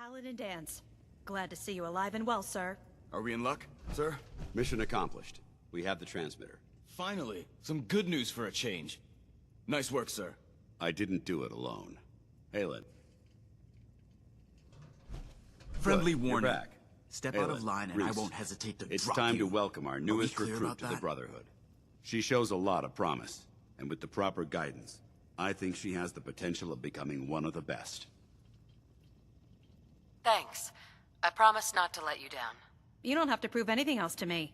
Paladin Danse. Glad to see you alive and well, sir. Are we in luck, sir? Mission accomplished. We have the transmitter. Finally, some good news for a change. Nice work, sir. I didn't do it alone. Halen. Friendly Good, warning. You're back. Step out of Halen, line and I Reese, won't hesitate to it's drop time you. to welcome our newest clear recruit about to the that? Brotherhood. She shows a lot of promise, and with the proper guidance, I think she has the potential of becoming one of the best. Thanks. I promise not to let you down. You don't have to prove anything else to me.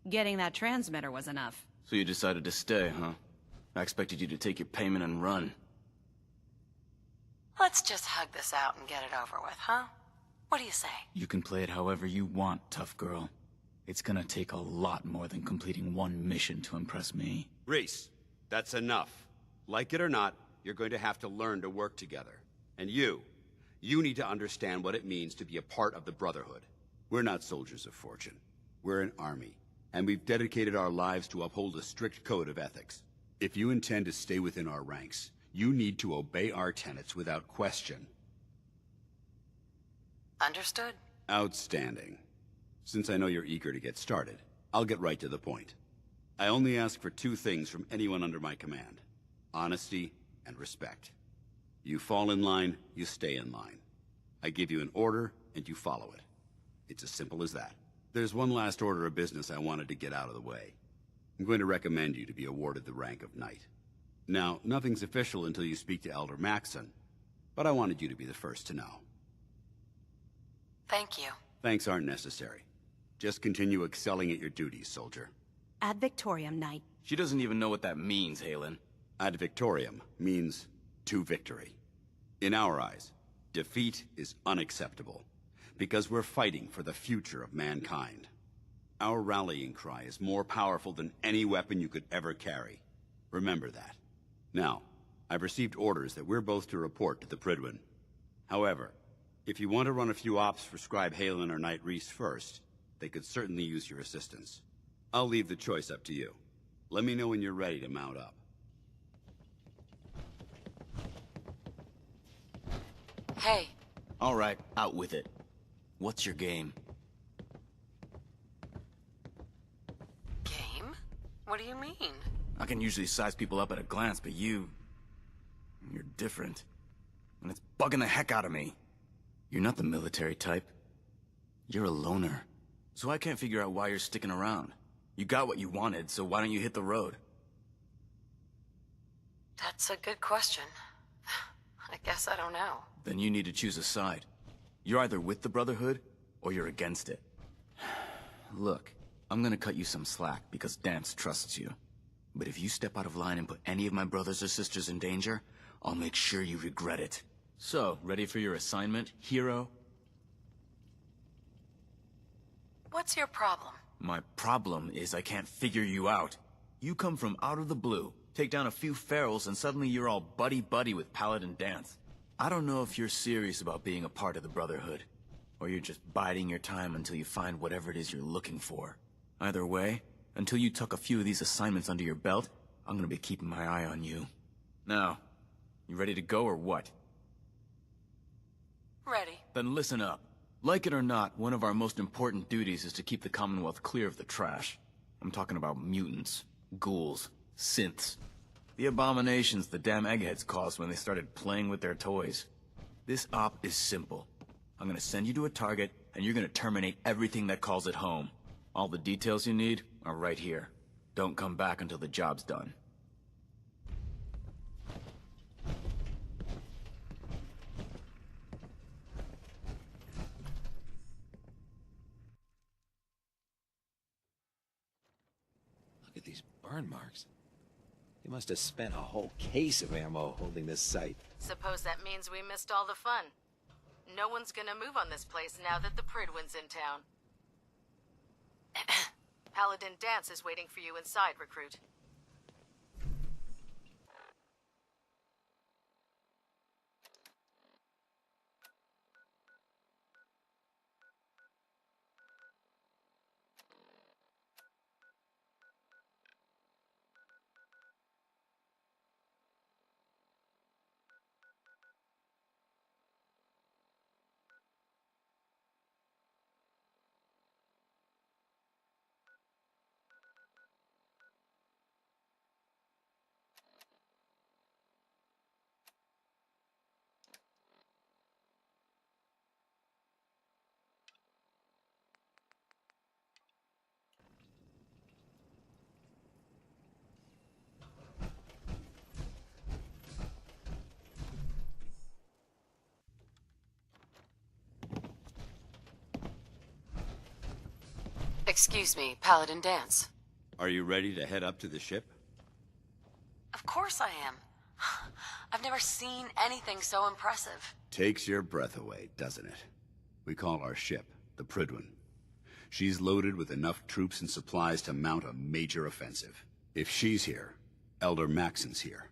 Getting that transmitter was enough. So you decided to stay, huh? I expected you to take your payment and run. Let's just hug this out and get it over with, huh? What do you say? You can play it however you want, tough girl. It's gonna take a lot more than completing one mission to impress me. Reese, that's enough. Like it or not, you're going to have to learn to work together. And you need to understand what it means to be a part of the Brotherhood. We're not soldiers of fortune. We're an army, and we've dedicated our lives to uphold a strict code of ethics. If you intend to stay within our ranks, you need to obey our tenets without question. Understood? Outstanding. Since I know you're eager to get started, I'll get right to the point. I only ask for two things from anyone under my command: honesty and respect. You fall in line, you stay in line. I give you an order, and you follow it. It's as simple as that. There's one last order of business I wanted to get out of the way. I'm going to recommend you to be awarded the rank of Knight. Now, nothing's official until you speak to Elder Maxson, but I wanted you to be the first to know. Thank you. Thanks aren't necessary. Just continue excelling at your duties, soldier. Ad Victoriam, Knight. She doesn't even know what that means, Halen. Ad Victoriam means to victory. In our eyes, defeat is unacceptable, because we're fighting for the future of mankind. Our rallying cry is more powerful than any weapon you could ever carry. Remember that. Now, I've received orders that we're both to report to the Prydwen. However, if you want to run a few ops for Scribe Halen or Knight Reese first, they could certainly use your assistance. I'll leave the choice up to you. Let me know when you're ready to mount up. Hey, All right, out with it. What's your game? game? What do you mean? I can usually size people up at a glance, but you're different. And it's bugging the heck out of me. You're not the military type. You're a loner. So I can't figure out why you're sticking around. You got what you wanted, so why don't you hit the road? That's a good question. I guess I don't know. Then you need to choose a side. You're either with the Brotherhood, or you're against it. Look, I'm gonna cut you some slack because Danse trusts you. But if you step out of line and put any of my brothers or sisters in danger, I'll make sure you regret it. So, ready for your assignment, hero? What's your problem? My problem is I can't figure you out. You come from out of the blue, take down a few ferals, and suddenly you're all buddy-buddy with Paladin Danse. I don't know if you're serious about being a part of the Brotherhood, or you're just biding your time until you find whatever it is you're looking for. Either way, until you tuck a few of these assignments under your belt, I'm gonna be keeping my eye on you. Now, you ready to go or what? Ready. Then listen up. Like it or not, one of our most important duties is to keep the Commonwealth clear of the trash. I'm talking about mutants, ghouls, synths. The abominations the damn eggheads caused when they started playing with their toys. This op is simple. I'm gonna send you to a target, and you're gonna terminate everything that calls it home. All the details you need are right here. Don't come back until the job's done. Look at these burn marks. They must have spent a whole case of ammo holding this site. Suppose that means we missed all the fun. No one's gonna move on this place now that the Prydwen's in town. Paladin Danse is waiting for you inside, recruit. Excuse me, Paladin Dance. Are you ready to head up to the ship? Of course I am. I've never seen anything so impressive. Takes your breath away, doesn't it? We call our ship the Prydwen. She's loaded with enough troops and supplies to mount a major offensive. If she's here, Elder Maxon's here.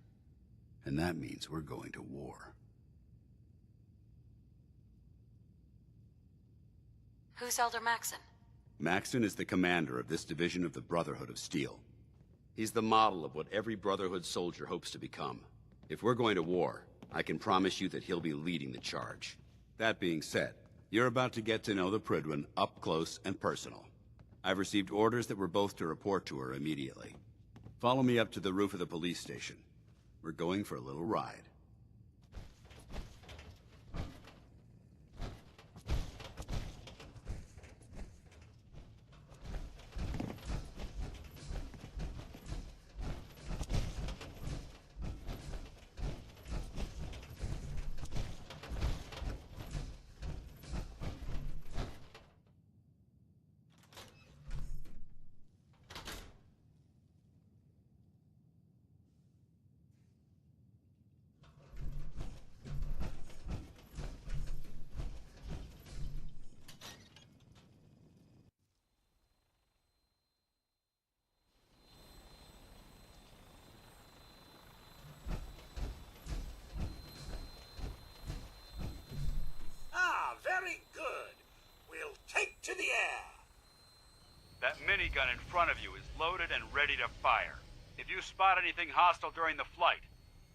And that means we're going to war. Who's Elder Maxon? Maxon is the commander of this division of the Brotherhood of Steel. He's the model of what every Brotherhood soldier hopes to become. If we're going to war, I can promise you that he'll be leading the charge. That being said, you're about to get to know the Prydwen up close and personal. I've received orders that we're both to report to her immediately. Follow me up to the roof of the police station. We're going for a little ride. Very good. We'll take to the air. That minigun in front of you is loaded and ready to fire. If you spot anything hostile during the flight,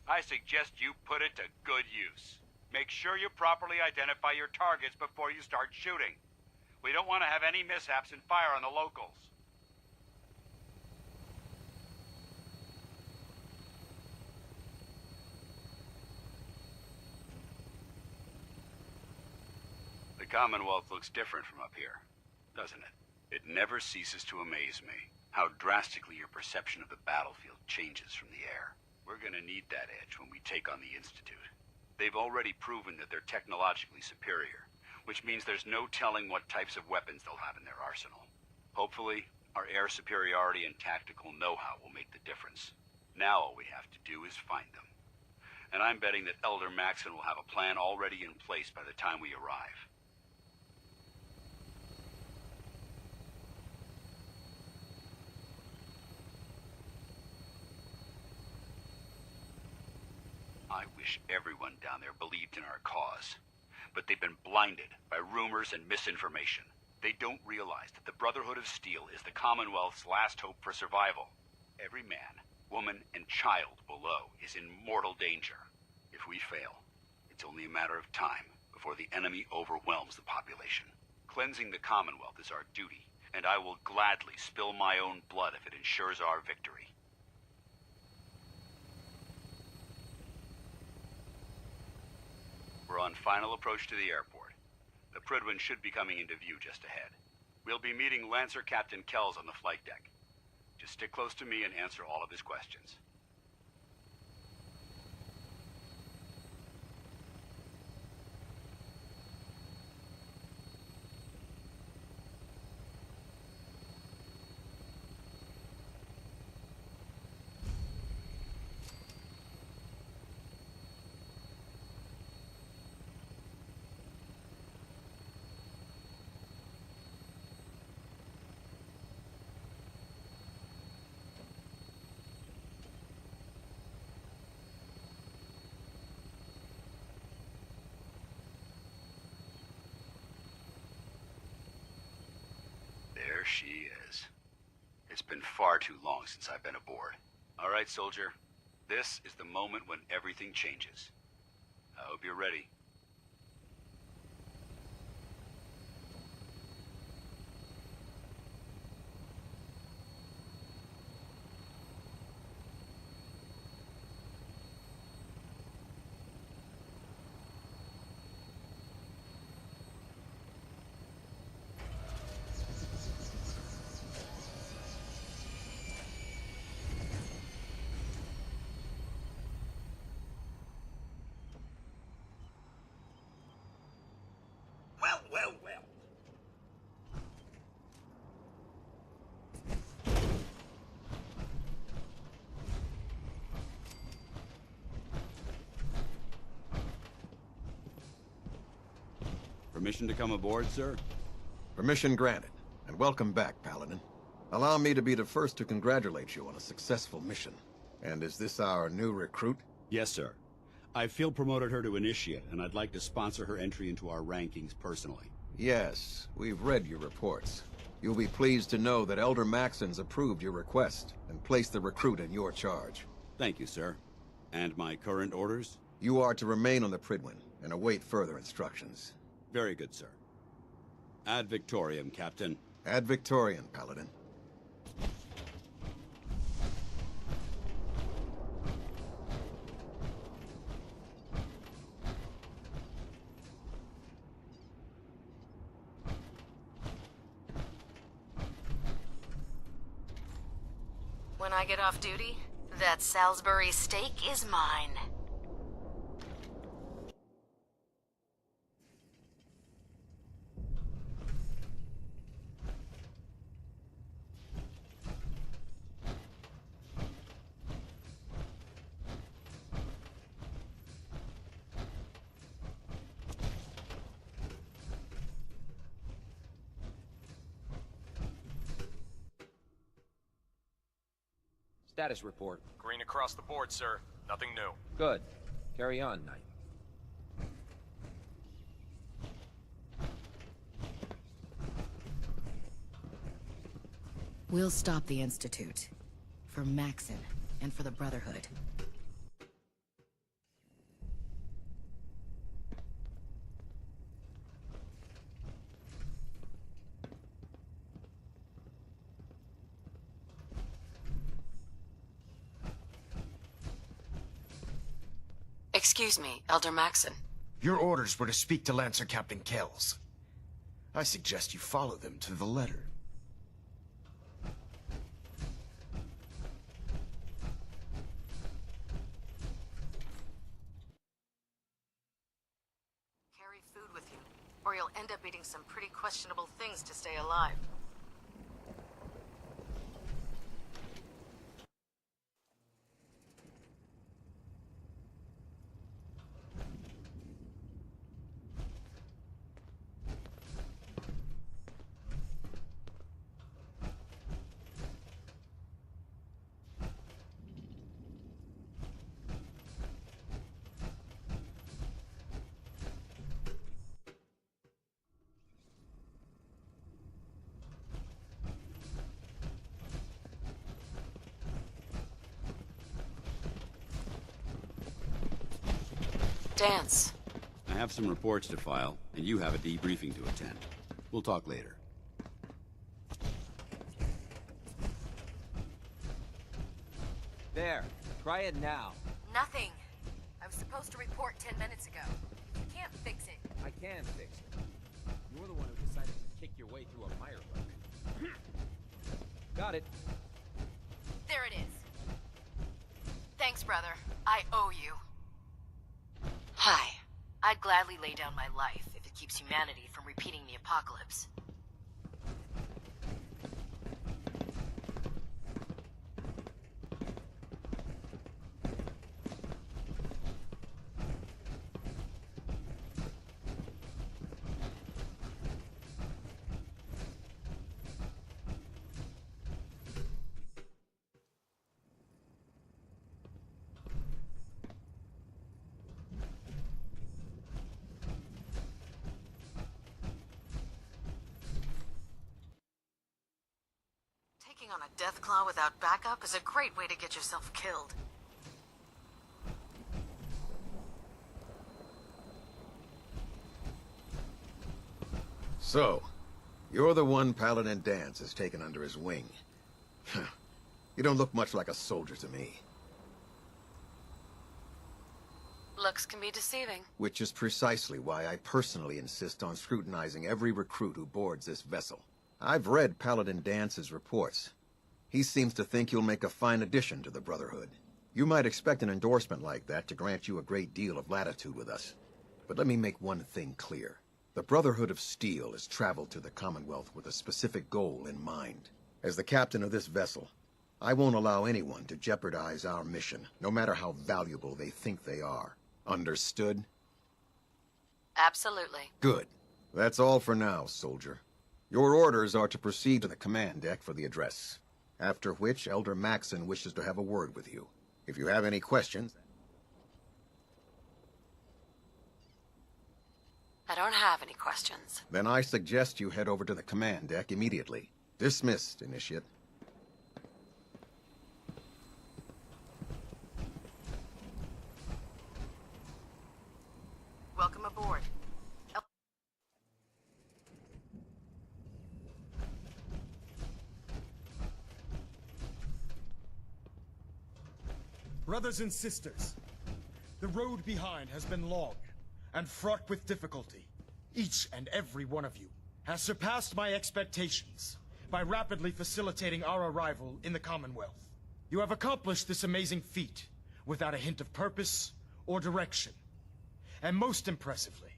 I suggest you put it to good use. Make sure you properly identify your targets before you start shooting. We don't want to have any mishaps and fire on the locals. The Commonwealth looks different from up here, doesn't it? It never ceases to amaze me how drastically your perception of the battlefield changes from the air. We're gonna need that edge when we take on the Institute. They've already proven that they're technologically superior, which means there's no telling what types of weapons they'll have in their arsenal. Hopefully, our air superiority and tactical know-how will make the difference. Now all we have to do is find them. And I'm betting that Elder Maxon will have a plan already in place by the time we arrive. I wish everyone down there believed in our cause. But they've been blinded by rumors and misinformation. They don't realize that the Brotherhood of Steel is the Commonwealth's last hope for survival. Every man, woman, and child below is in mortal danger. If we fail, it's only a matter of time before the enemy overwhelms the population. Cleansing the Commonwealth is our duty, and I will gladly spill my own blood if it ensures our victory. We're on final approach to the airport. The Prydwen should be coming into view just ahead. We'll be meeting Lancer Captain Kells on the flight deck. Just stick close to me and answer all of his questions. There she is. It's been far too long since I've been aboard. All right, soldier. This is the moment when everything changes. I hope you're ready. Permission to come aboard, sir? Permission granted, and welcome back, Paladin. Allow me to be the first to congratulate you on a successful mission. And is this our new recruit? Yes, sir. I feel promoted her to initiate, and I'd like to sponsor her entry into our rankings personally. Yes, we've read your reports. You'll be pleased to know that Elder Maxon's approved your request and placed the recruit in your charge. Thank you, sir. And my current orders? You are to remain on the Prydwen and await further instructions. Very good, sir. Ad Victoriam, Captain. Ad Victoriam, Paladin. When I get off duty, that Salisbury steak is mine. Status report. Green across the board, sir. Nothing new. Good. Carry on, Knight. We'll stop the Institute. For Maxon, and for the Brotherhood. Excuse me, Elder Maxon. Your orders were to speak to Lancer Captain Kells. I suggest you follow them to the letter. Carry food with you, or you'll end up eating some pretty questionable things to stay alive. Dance. I have some reports to file, and you have a debriefing to attend. We'll talk later. There. Try it now. Nothing. I was supposed to report 10 minutes ago. You can't fix it. I can fix it. You're the one who decided to kick your way through a mire look. Got it. There it is. Thanks, brother. I owe you. Hi. I'd gladly lay down my life if it keeps humanity from repeating the apocalypse. Taking on a Deathclaw without backup is a great way to get yourself killed. So, you're the one Paladin Danse has taken under his wing. You don't look much like a soldier to me. Looks can be deceiving. Which is precisely why I personally insist on scrutinizing every recruit who boards this vessel. I've read Paladin Dance's reports. He seems to think you'll make a fine addition to the Brotherhood. You might expect an endorsement like that to grant you a great deal of latitude with us. But let me make one thing clear. The Brotherhood of Steel has traveled to the Commonwealth with a specific goal in mind. As the captain of this vessel, I won't allow anyone to jeopardize our mission, no matter how valuable they think they are. Understood? Absolutely. Good. That's all for now, soldier. Your orders are to proceed to the command deck for the address. After which, Elder Maxson wishes to have a word with you. If you have any questions... I don't have any questions. Then I suggest you head over to the command deck immediately. Dismissed, Initiate. Welcome aboard. Brothers and sisters, the road behind has been long and fraught with difficulty. Each and every one of you has surpassed my expectations by rapidly facilitating our arrival in the Commonwealth. You have accomplished this amazing feat without a hint of purpose or direction. And most impressively,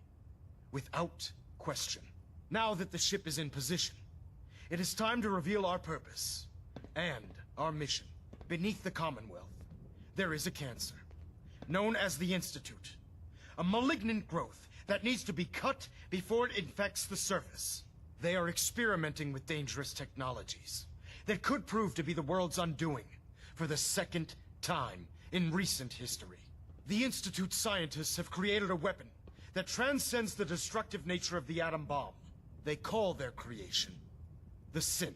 without question. Now that the ship is in position, it is time to reveal our purpose and our mission. Beneath the Commonwealth, there is a cancer, known as the Institute. A malignant growth that needs to be cut before it infects the surface. They are experimenting with dangerous technologies that could prove to be the world's undoing for the second time in recent history. The Institute scientists have created a weapon that transcends the destructive nature of the atom bomb. They call their creation the Synth.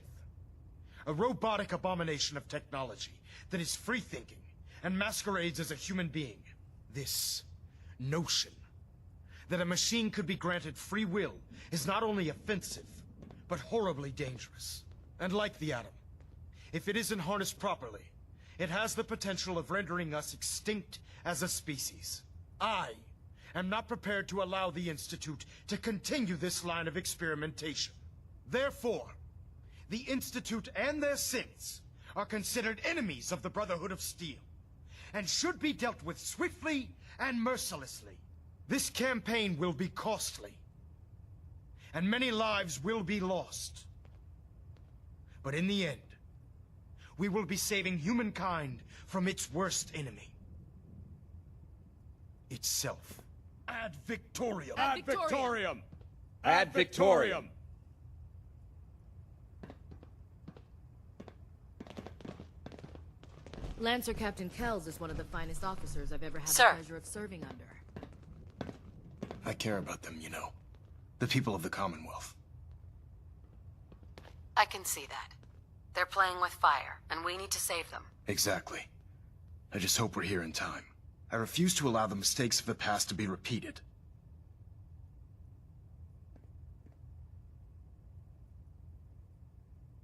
A robotic abomination of technology that is free-thinking and masquerades as a human being. This notion that a machine could be granted free will is not only offensive, but horribly dangerous. And like the atom, if it isn't harnessed properly, it has the potential of rendering us extinct as a species. I am not prepared to allow the Institute to continue this line of experimentation. Therefore, the Institute and their synths are considered enemies of the Brotherhood of Steel, and should be dealt with swiftly and mercilessly. This campaign will be costly, and many lives will be lost. But in the end, we will be saving humankind from its worst enemy. Itself. Ad Victoriam! Ad Victoriam! Ad Victoriam! Lancer Captain Kells is one of the finest officers I've ever had Sir. the pleasure of serving under. I care about them, you know. The people of the Commonwealth. I can see that. They're playing with fire, and we need to save them. Exactly. I just hope we're here in time. I refuse to allow the mistakes of the past to be repeated.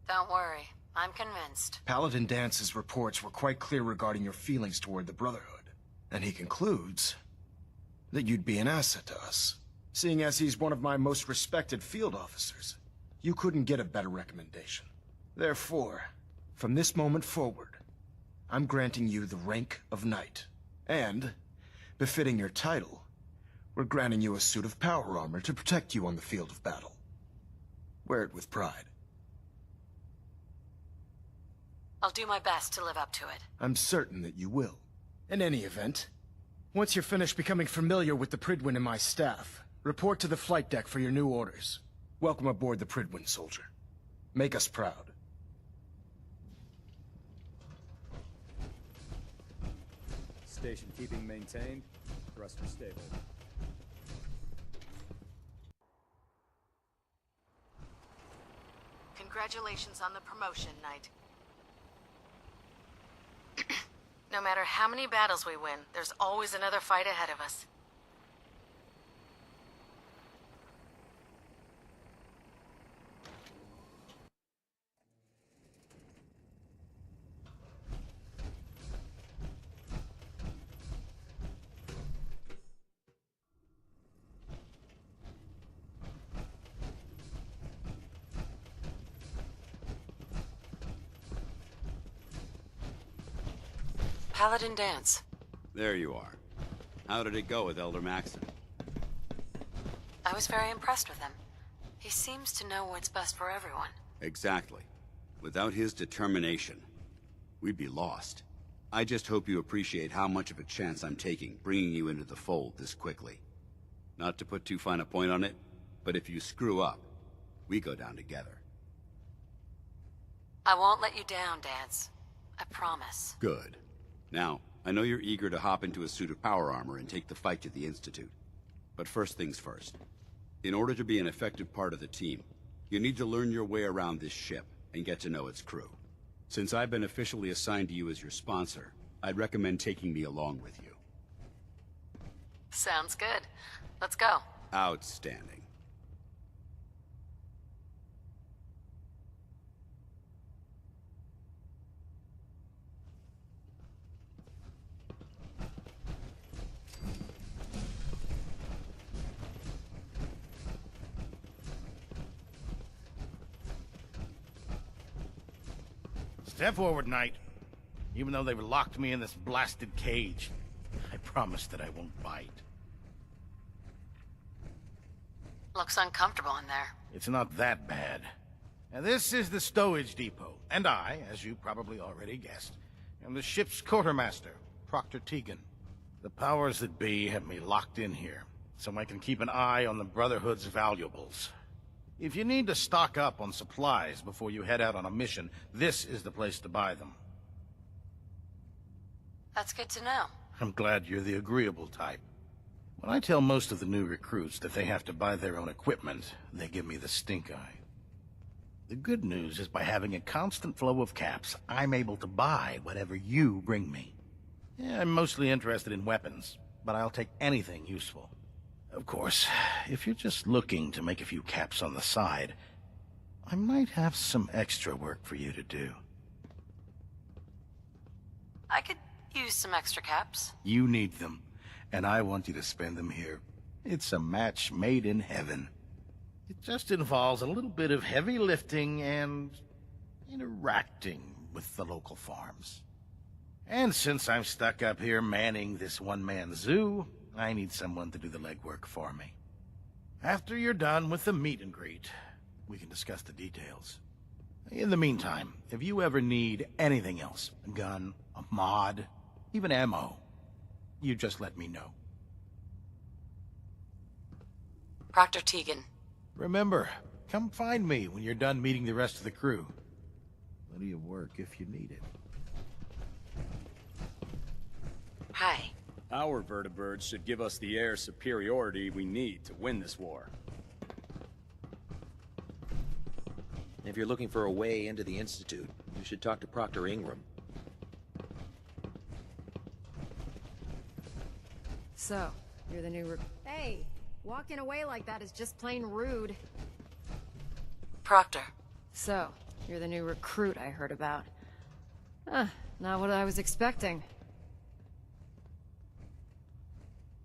Don't worry. I'm convinced. Paladin Dance's reports were quite clear regarding your feelings toward the Brotherhood. And he concludes that you'd be an asset to us. Seeing as he's one of my most respected field officers, you couldn't get a better recommendation. Therefore, from this moment forward, I'm granting you the rank of Knight. And, befitting your title, we're granting you a suit of power armor to protect you on the field of battle. Wear it with pride. I'll do my best to live up to it. I'm certain that you will. In any event, once you're finished becoming familiar with the Prydwen and my staff, report to the flight deck for your new orders. Welcome aboard the Prydwen, soldier. Make us proud. Station keeping maintained. Thruster stable. Congratulations on the promotion, Knight. No matter how many battles we win, there's always another fight ahead of us. Paladin Dance. There you are. How did it go with Elder Maxson? I was very impressed with him. He seems to know what's best for everyone. Exactly. Without his determination, we'd be lost. I just hope you appreciate how much of a chance I'm taking, bringing you into the fold this quickly. Not to put too fine a point on it, But if you screw up, we go down together. I won't let you down, Dance. I promise. Good. Now, I know you're eager to hop into a suit of power armor and take the fight to the Institute. But first things first. In order to be an effective part of the team, you need to learn your way around this ship and get to know its crew. Since I've been officially assigned to you as your sponsor, I'd recommend taking me along with you. Sounds good. Let's go. Outstanding. Step forward, Knight. Even though they've locked me in this blasted cage, I promise that I won't bite. Looks uncomfortable in there. It's not that bad. Now, this is the stowage depot, and I, as you probably already guessed, am the ship's quartermaster, Proctor Tegan. The powers that be have me locked in here, so I can keep an eye on the Brotherhood's valuables. If you need to stock up on supplies before you head out on a mission, this is the place to buy them. That's good to know. I'm glad you're the agreeable type. When I tell most of the new recruits that they have to buy their own equipment, they give me the stink eye. The good news is by having a constant flow of caps, I'm able to buy whatever you bring me. Yeah, I'm mostly interested in weapons, but I'll take anything useful. Of course, if you're just looking to make a few caps on the side, I might have some extra work for you to do. I could use some extra caps. You need them, and I want you to spend them here. It's a match made in heaven. It just involves a little bit of heavy lifting and interacting with the local farms. And since I'm stuck up here manning this one-man zoo, I need someone to do the legwork for me. After you're done with the meet and greet, we can discuss the details. In the meantime, if you ever need anything else, a gun, a mod, even ammo, you just let me know. Proctor Tegan. Remember, come find me when you're done meeting the rest of the crew. Plenty of work if you need it. Hi. Our vertibirds should give us the air superiority we need to win this war. If you're looking for a way into the Institute, you should talk to Proctor Ingram. So, you're the new Hey, walking away like that is just plain rude. Proctor. So, you're the new recruit I heard about. Not what I was expecting.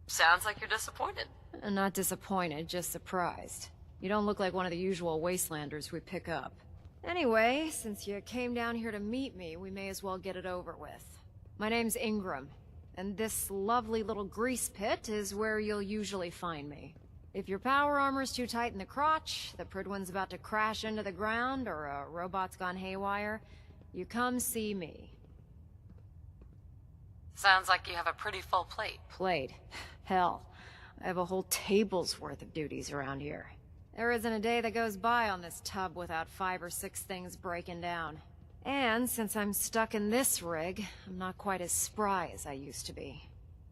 Sounds like you're disappointed. Not disappointed, just surprised. You don't look like one of the usual wastelanders we pick up. Anyway, since you came down here to meet me, we may as well get it over with. My name's Ingram, and this lovely little grease pit is where you'll usually find me. If your power armor's too tight in the crotch, the Prydwen's about to crash into the ground, or a robot's gone haywire, you come see me. Sounds like you have a pretty full plate. Plate? Hell, I have a whole table's worth of duties around here. There isn't a day that goes by on this tub without 5 or 6 things breaking down. And since I'm stuck in this rig, I'm not quite as spry as I used to be.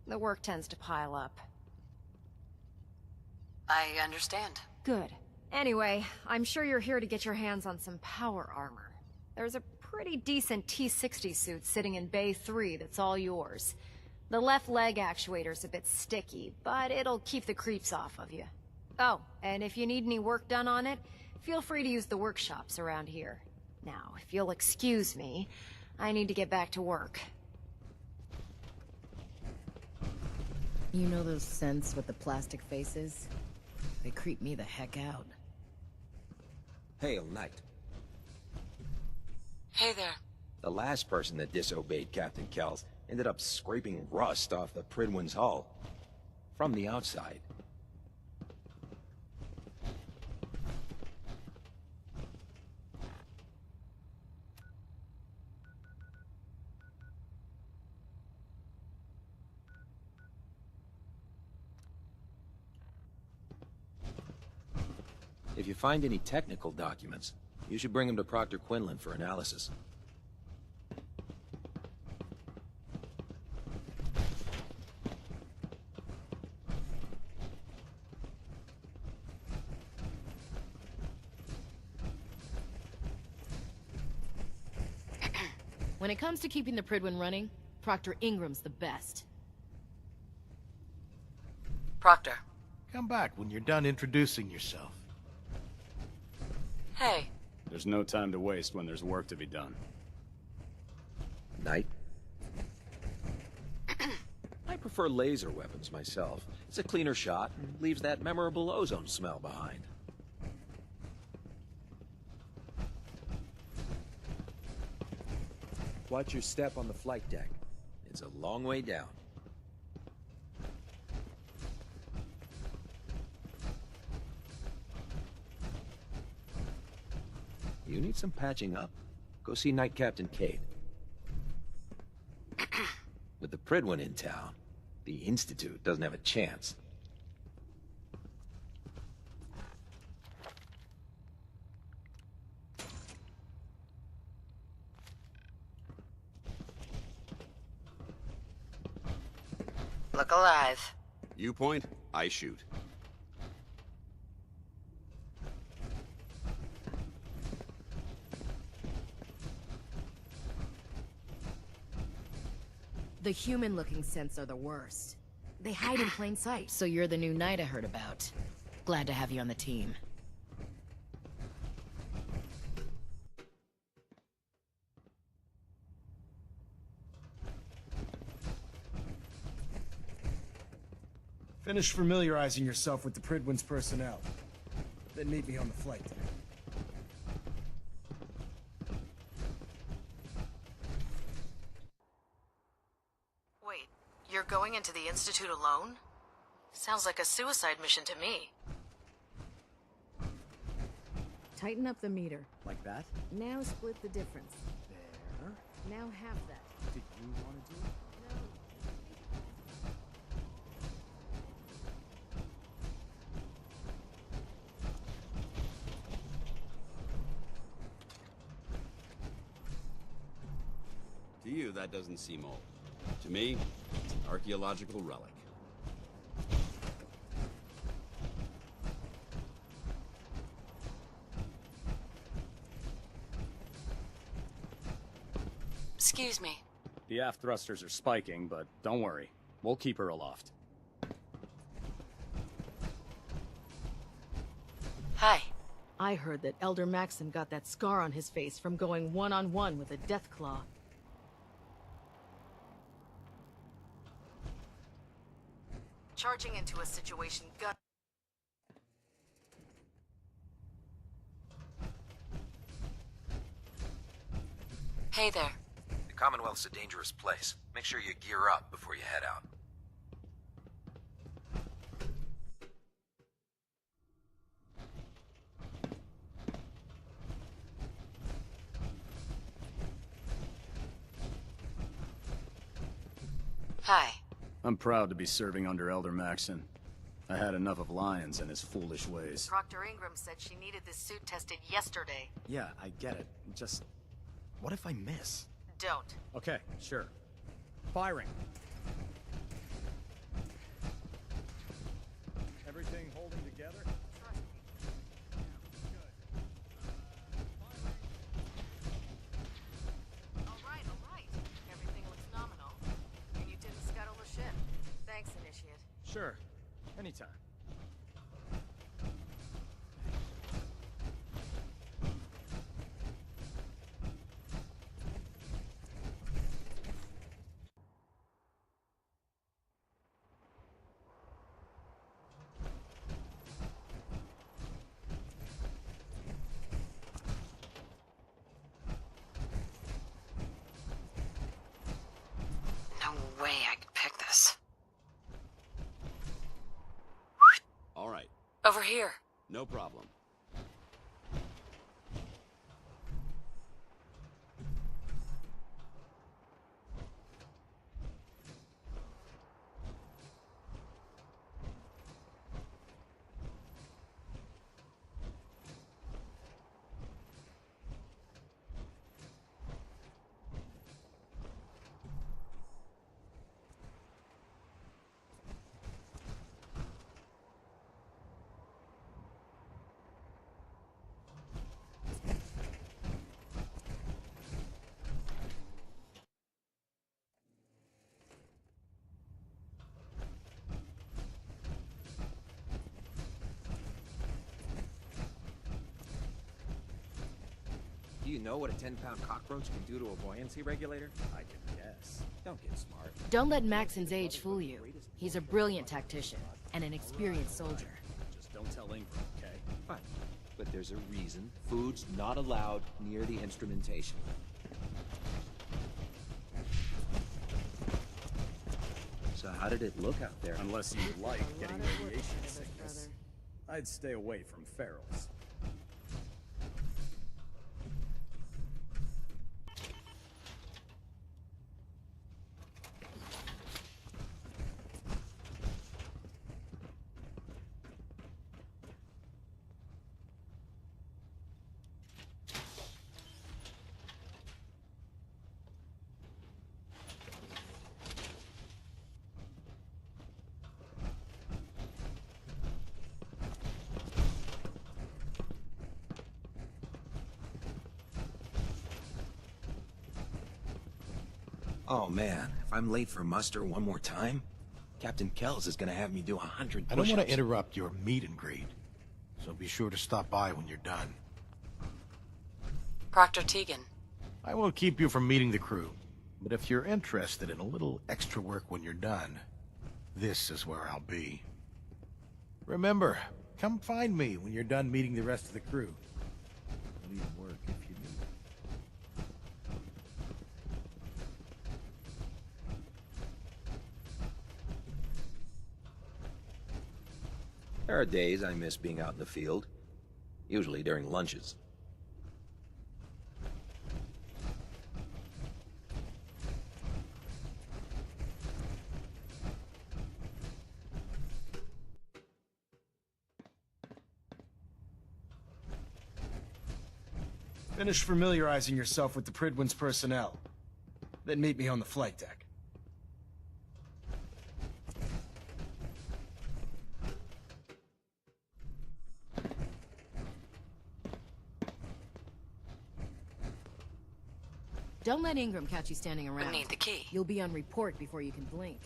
The work tends to pile up. I understand. Good. Anyway, I'm sure you're here to get your hands on some power armor. There's a pretty decent T-60 suit sitting in Bay 3 that's all yours. The left leg actuator's a bit sticky, but it'll keep the creeps off of you. Oh, and if you need any work done on it, feel free to use the workshops around here. Now, if you'll excuse me, I need to get back to work. You know those scents with the plastic faces? They creep me the heck out. Hail, Knight. Hey there. The last person that disobeyed Captain Kells ended up scraping rust off the Prydwen's hull. From the outside. If you find any technical documents, you should bring them to Proctor Quinlan for analysis. When it comes to keeping the Prydwen running, Proctor Ingram's the best. Proctor. Come back when you're done introducing yourself. Hey. There's no time to waste when there's work to be done. Knight? I prefer laser weapons myself. It's a cleaner shot and leaves that memorable ozone smell behind. Watch your step on the flight deck. It's a long way down. You need some patching up? Go see Night Captain Cade. With the Prydwen in town, the Institute doesn't have a chance. Look alive. You point, I shoot. The human-looking synths are the worst. They hide in plain sight. So you're the new knight I heard about. Glad to have you on the team. Finish familiarizing yourself with the Prydwen's personnel. Then meet me on the flight deck. Wait, you're going into the Institute alone? Sounds like a suicide mission to me. Tighten up the meter. Like that? Now split the difference. There. Now half that. Did you want to do it? To you, that doesn't seem old. To me, it's an archaeological relic. Excuse me. The aft thrusters are spiking, but don't worry. We'll keep her aloft. Hi. I heard that Elder Maxson got that scar on his face from going one-on-one with a Deathclaw. Charging into a situation gun. Hey there. The Commonwealth's a dangerous place. Make sure you gear up before you head out. Hi. I'm proud to be serving under Elder Maxson. I had enough of Lyons and his foolish ways. Proctor Ingram said she needed this suit tested yesterday. Yeah, I get it. Just... what if I miss? Don't. Okay, sure. Firing. Everything holding together? All right. Everything looks nominal. And you didn't scuttle the ship. Thanks, Initiate. Sure. Anytime. No way I could pick this. All right. Over here. No problem. Do you know what a 10-pound cockroach can do to a buoyancy regulator? I can guess. Don't get smart. Don't let Maxon's age fool you. He's a brilliant tactician and an experienced soldier. Just don't tell Ingram, okay? Fine. But there's a reason food's not allowed near the instrumentation. So how did it look out there? Unless you like getting radiation sickness, I'd stay away from ferals. Oh man, if I'm late for muster one more time, Captain Kells is gonna have me do 100 push-ups. I don't want to interrupt your meet and greet, so be sure to stop by when you're done. Proctor Tegan. I won't keep you from meeting the crew, but if you're interested in a little extra work when you're done, this is where I'll be. Remember, come find me when you're done meeting the rest of the crew. I'll even work if you need. There are days I miss being out in the field, usually during lunches. Finish familiarizing yourself with the Prydwen's personnel. Then meet me on the flight deck. Don't let Ingram catch you standing around. We need the key. You'll be on report before you can blink.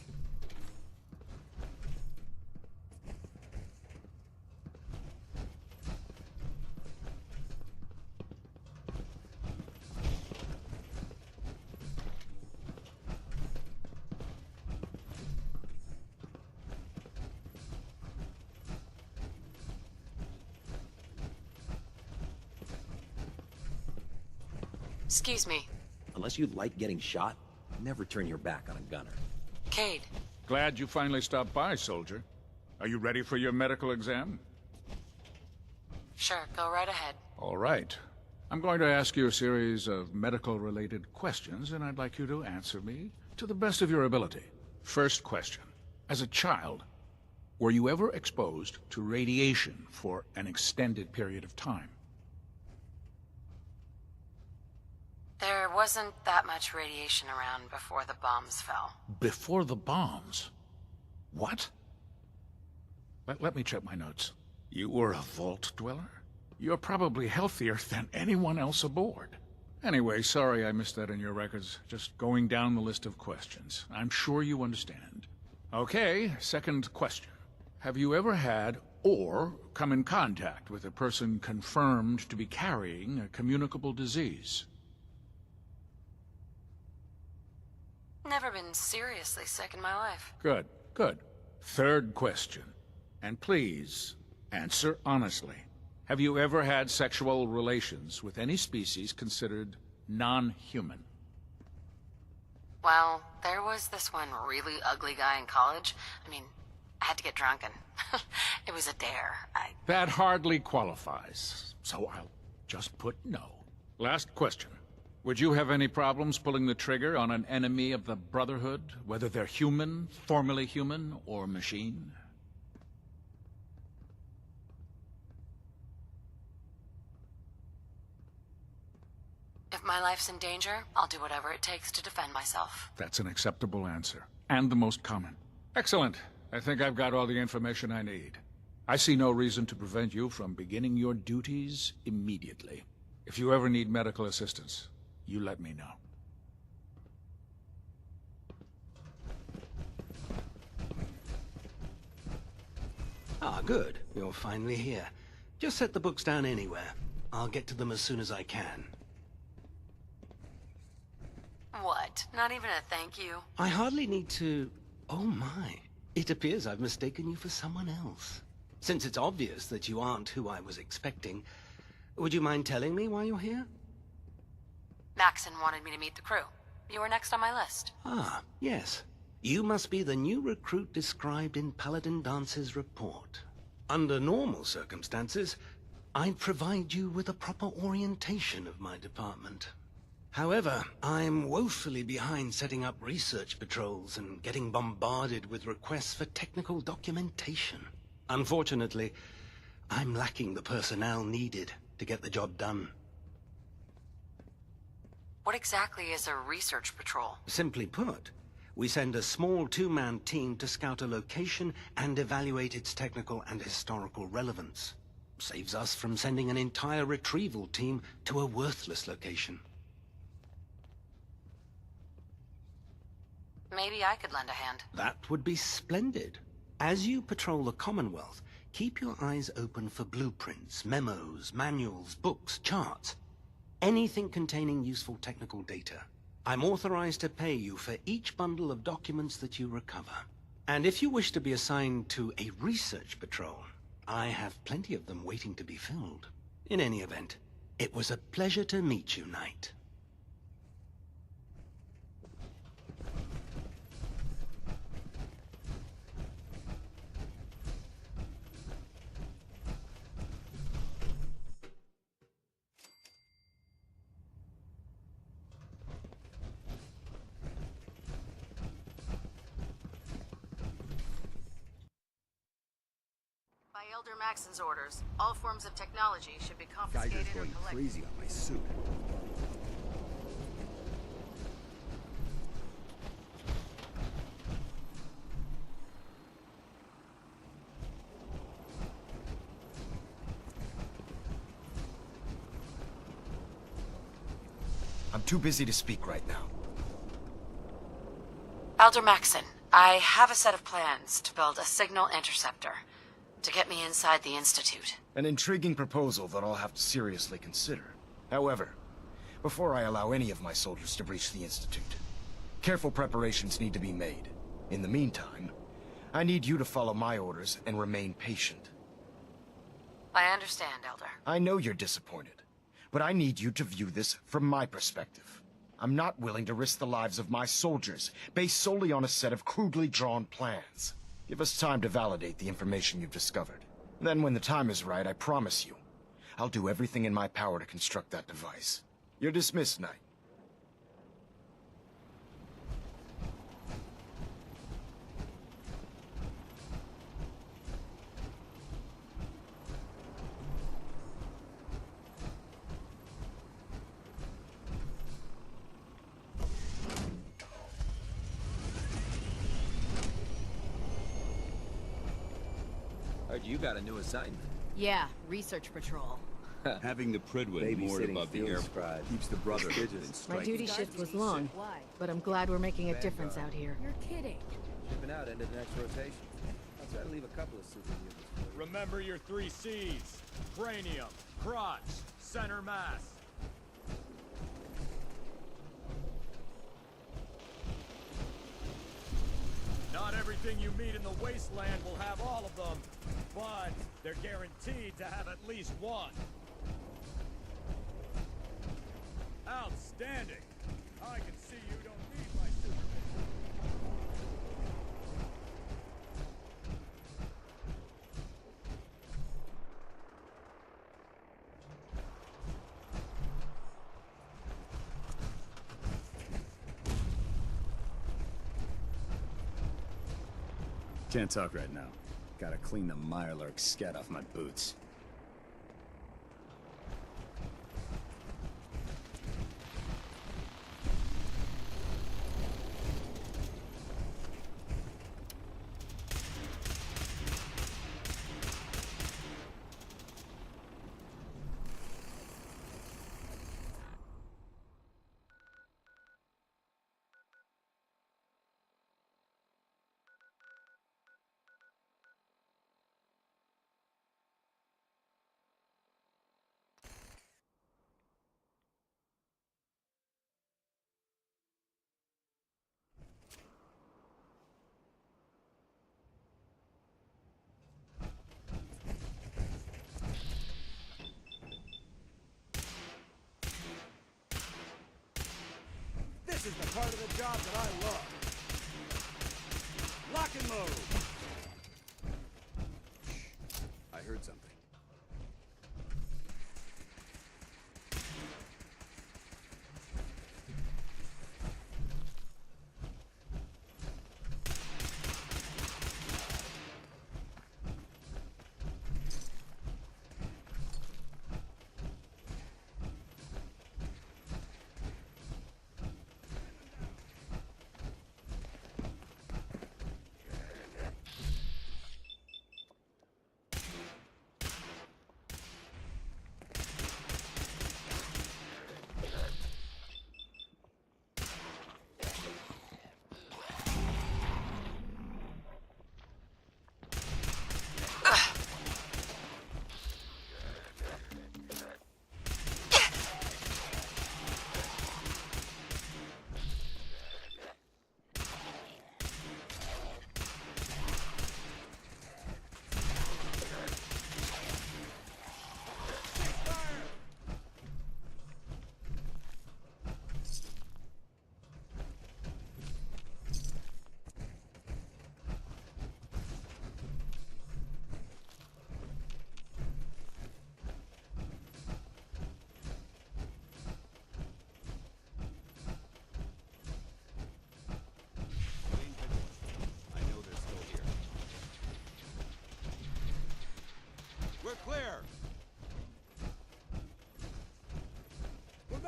Excuse me. Unless you like getting shot, never turn your back on a gunner. Cade. Glad you finally stopped by, soldier. Are you ready for your medical exam? Sure, go right ahead. All right. I'm going to ask you a series of medical-related questions, and I'd like you to answer me to the best of your ability. First question. As a child, were you ever exposed to radiation for an extended period of time? There wasn't that much radiation around before the bombs fell. Before the bombs? What? Let me check my notes. You were a vault dweller? You're probably healthier than anyone else aboard. Anyway, sorry I missed that in your records. Just going down the list of questions. I'm sure you understand. Okay, second question. Have you ever had or come in contact with a person confirmed to be carrying a communicable disease? Never been seriously sick in my life. Good, good. Third question. And please, answer honestly. Have you ever had sexual relations with any species considered non-human? Well, there was this one really ugly guy in college. I mean, I had to get drunk and it was a dare. That hardly qualifies, so I'll just put no. Last question. Would you have any problems pulling the trigger on an enemy of the Brotherhood, whether they're human, formerly human, or machine? If my life's in danger, I'll do whatever it takes to defend myself. That's an acceptable answer, and the most common. Excellent. I think I've got all the information I need. I see no reason to prevent you from beginning your duties immediately. If you ever need medical assistance, you let me know. Ah, good. You're finally here. Just set the books down anywhere. I'll get to them as soon as I can. What? Not even a thank you? I hardly need to... Oh my. It appears I've mistaken you for someone else. Since it's obvious that you aren't who I was expecting, would you mind telling me why you're here? Maxon wanted me to meet the crew. You were next on my list. Ah, yes. You must be the new recruit described in Paladin Dance's report. Under normal circumstances, I'd provide you with a proper orientation of my department. However, I'm woefully behind setting up research patrols and getting bombarded with requests for technical documentation. Unfortunately, I'm lacking the personnel needed to get the job done. What exactly is a research patrol? Simply put, we send a small two-man team to scout a location and evaluate its technical and historical relevance. Saves us from sending an entire retrieval team to a worthless location. Maybe I could lend a hand. That would be splendid. As you patrol the Commonwealth, keep your eyes open for blueprints, memos, manuals, books, charts. Anything containing useful technical data. I'm authorized to pay you for each bundle of documents that you recover. And if you wish to be assigned to a research patrol, I have plenty of them waiting to be filled. In any event, it was a pleasure to meet you, Knight. By Elder Maxon's orders, all forms of technology should be confiscated Geiger's or going collected. crazy on my suit. I'm too busy to speak right now. Elder Maxon, I have a set of plans to build a signal interceptor to get me inside the Institute. An intriguing proposal that I'll have to seriously consider. However, before I allow any of my soldiers to breach the Institute, careful preparations need to be made. In the meantime, I need you to follow my orders and remain patient. I understand, Elder. I know you're disappointed, but I need you to view this from my perspective. I'm not willing to risk the lives of my soldiers based solely on a set of crudely drawn plans. Give us time to validate the information you've discovered. Then when the time is right, I promise you, I'll do everything in my power to construct that device. You're dismissed, Knight. Heard you got a new assignment. Yeah, research patrol. Having the Pridwen moored above the airport keeps the Brotherhood in My strike. duty shift was long, but I'm glad we're making a difference out here. You're kidding. Shipping out into the next rotation. I'll try to leave a couple of super units for you. Remember your 3 C's. Cranium, crotch, center mass. Not everything you meet in the wasteland will have all of them, but they're guaranteed to have at least one. Outstanding. I can see you don't need my supervision. Can't talk right now. Gotta clean the Mirelurk scat off my boots.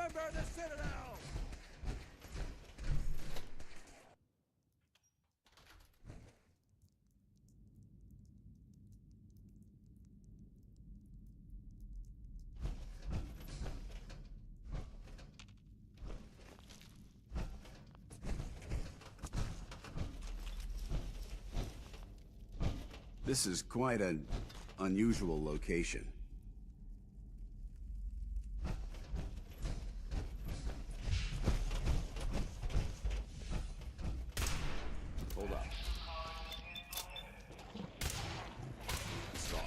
Remember the Citadel! This is quite an unusual location. Hold up. Stop.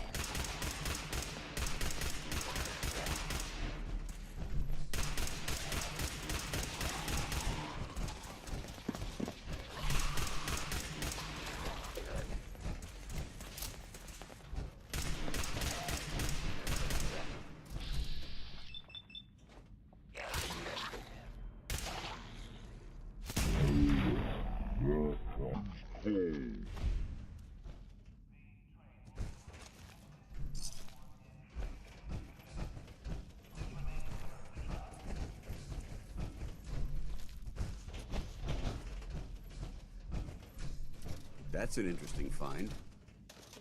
That's an interesting find.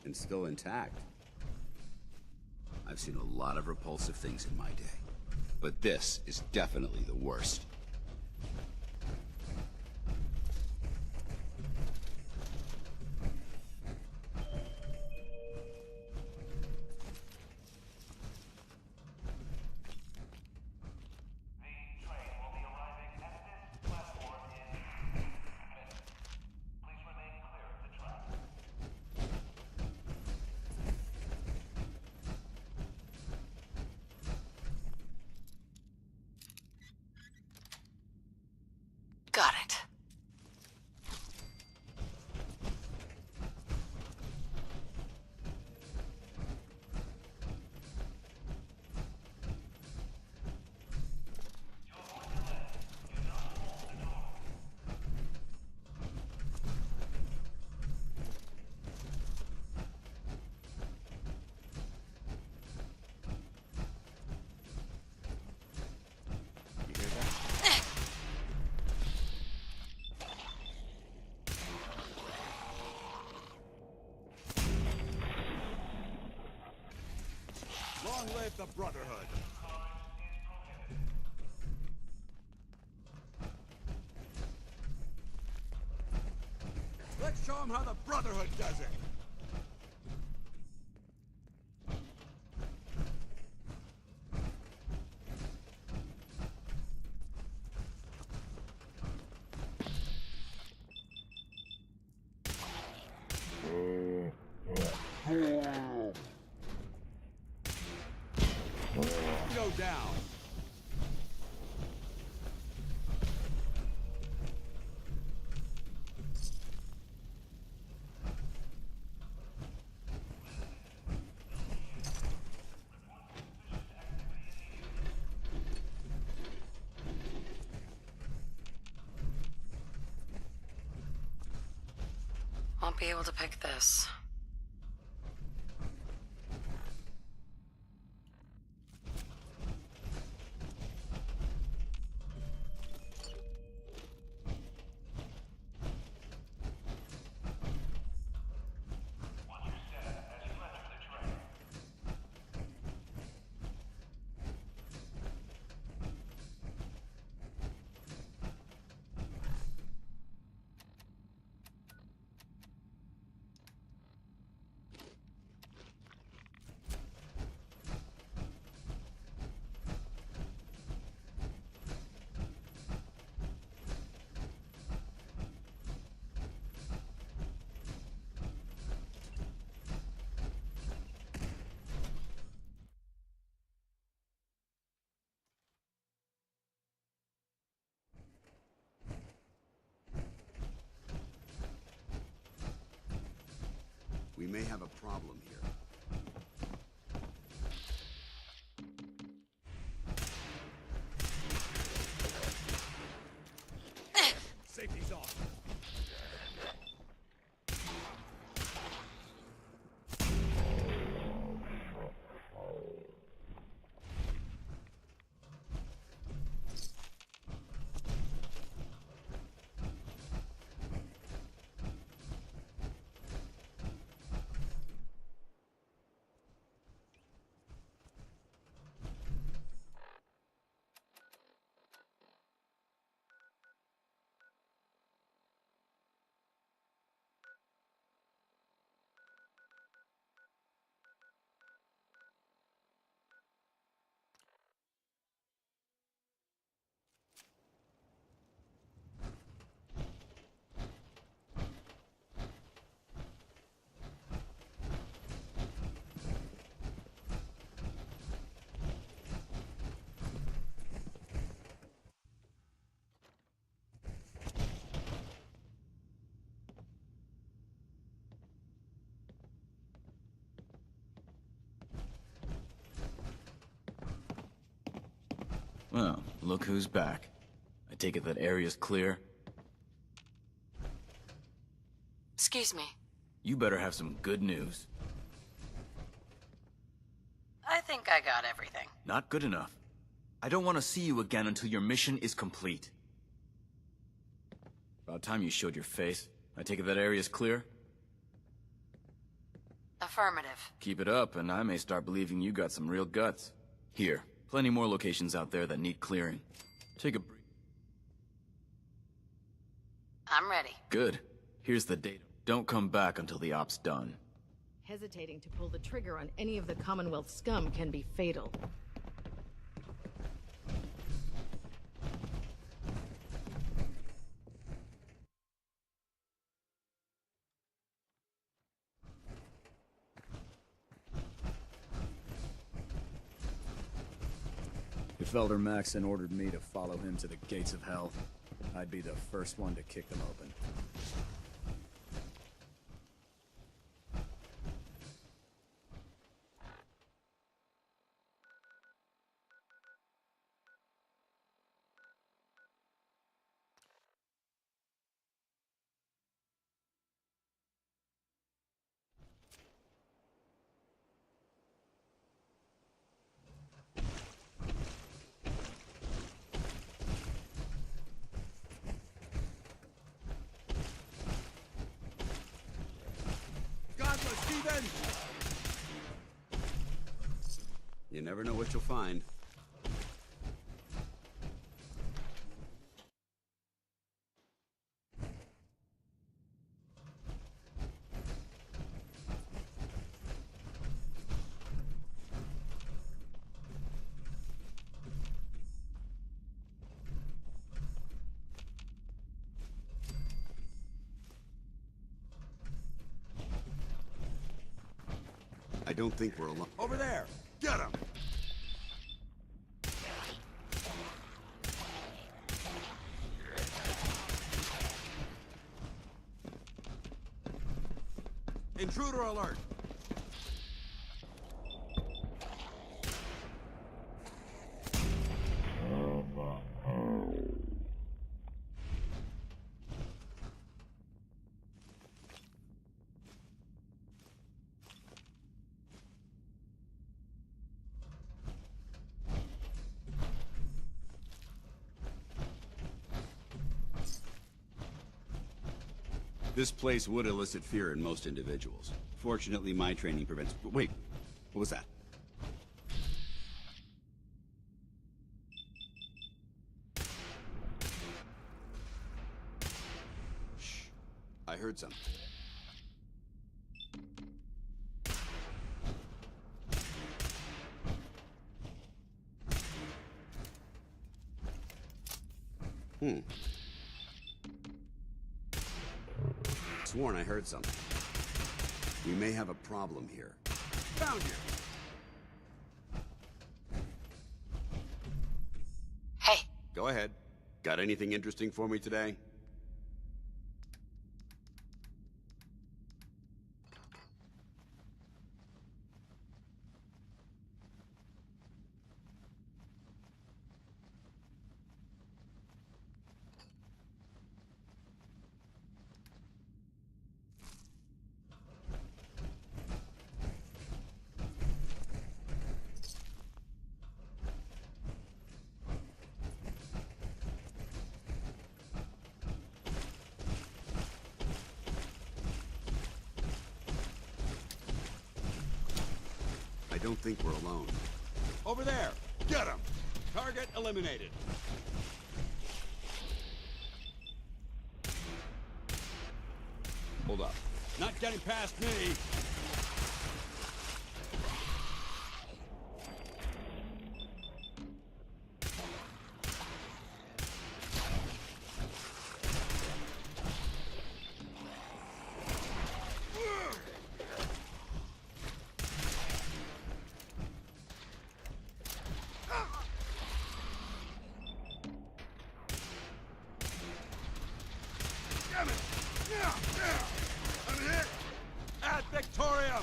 And still intact. I've seen a lot of repulsive things in my day. But this is definitely the worst. Got it. Long live the Brotherhood! Let's show them how the Brotherhood does it! Go down. Won't be able to pick this. We may have a problem here. Safety's off. Well, look who's back. I take it that area's clear? Excuse me. You better have some good news. I think I got everything. Not good enough. I don't want to see you again until your mission is complete. About time you showed your face. I take it that area's clear? Affirmative. Keep it up, and I may start believing you got some real guts. Here, plenty more locations out there that need clearing. Take a break. I'm ready. Good. Here's the data. Don't come back until the op's done. Hesitating to pull the trigger on any of the Commonwealth scum can be fatal. If Elder Maxon ordered me to follow him to the gates of hell, I'd be the first one to kick them open. You never know what you'll find. I don't think we're alone. Over there! Get him! Intruder alert! This place would elicit fear in most individuals. Fortunately, my training prevents... Wait, what was that? Shh. I heard something. Sworn I heard something. We may have a problem here. Found you! Hey. Go ahead. Got anything interesting for me today? I don't think we're alone. Over there! Get him! Target eliminated. Hold up. Not getting past me! Damn it! I'm hit! Ad Victorium!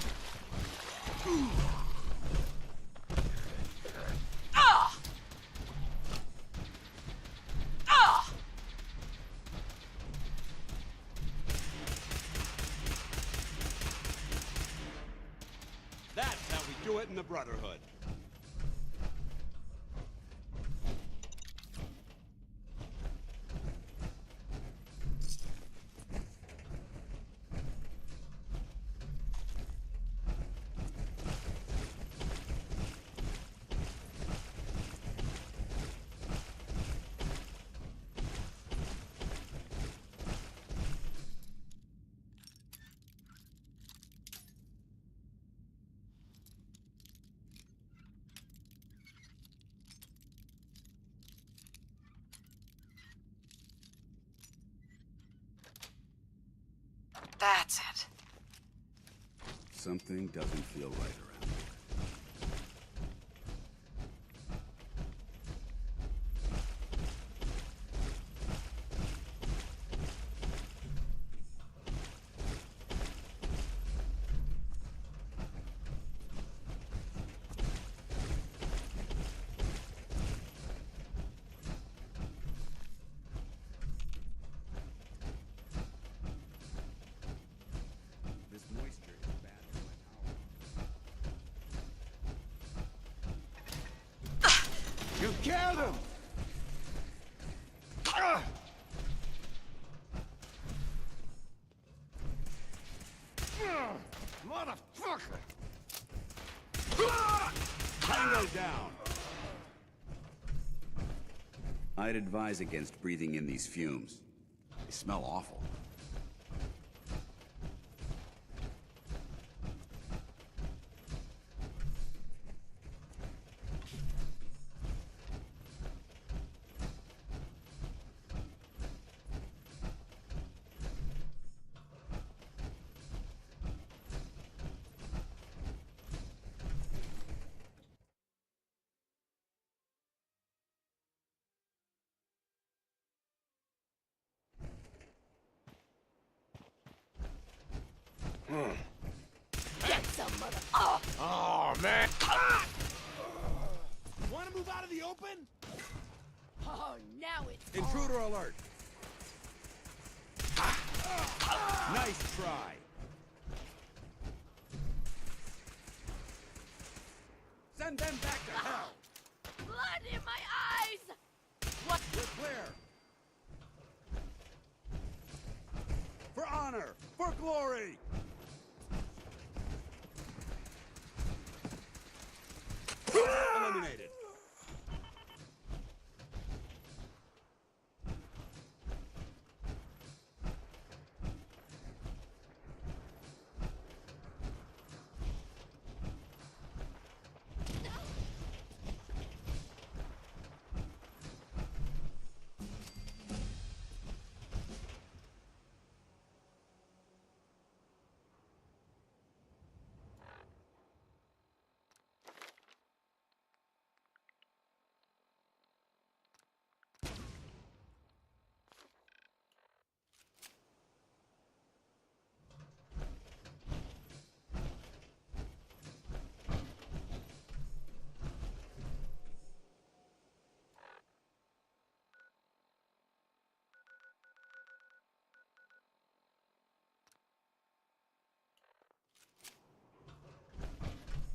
do it in the Brotherhood. That's it. Something doesn't feel right around here. This moisture is bad for my power. You killed him! Motherfucker! Tango down! I'd advise against breathing in these fumes. They smell awful. Get some mother. Oh, man! Want to move out of the open? Oh, now it's Intruder alert! Nice try! Send them back to hell! blood in my eyes. What? We're clear! For honor! For glory! Eliminated!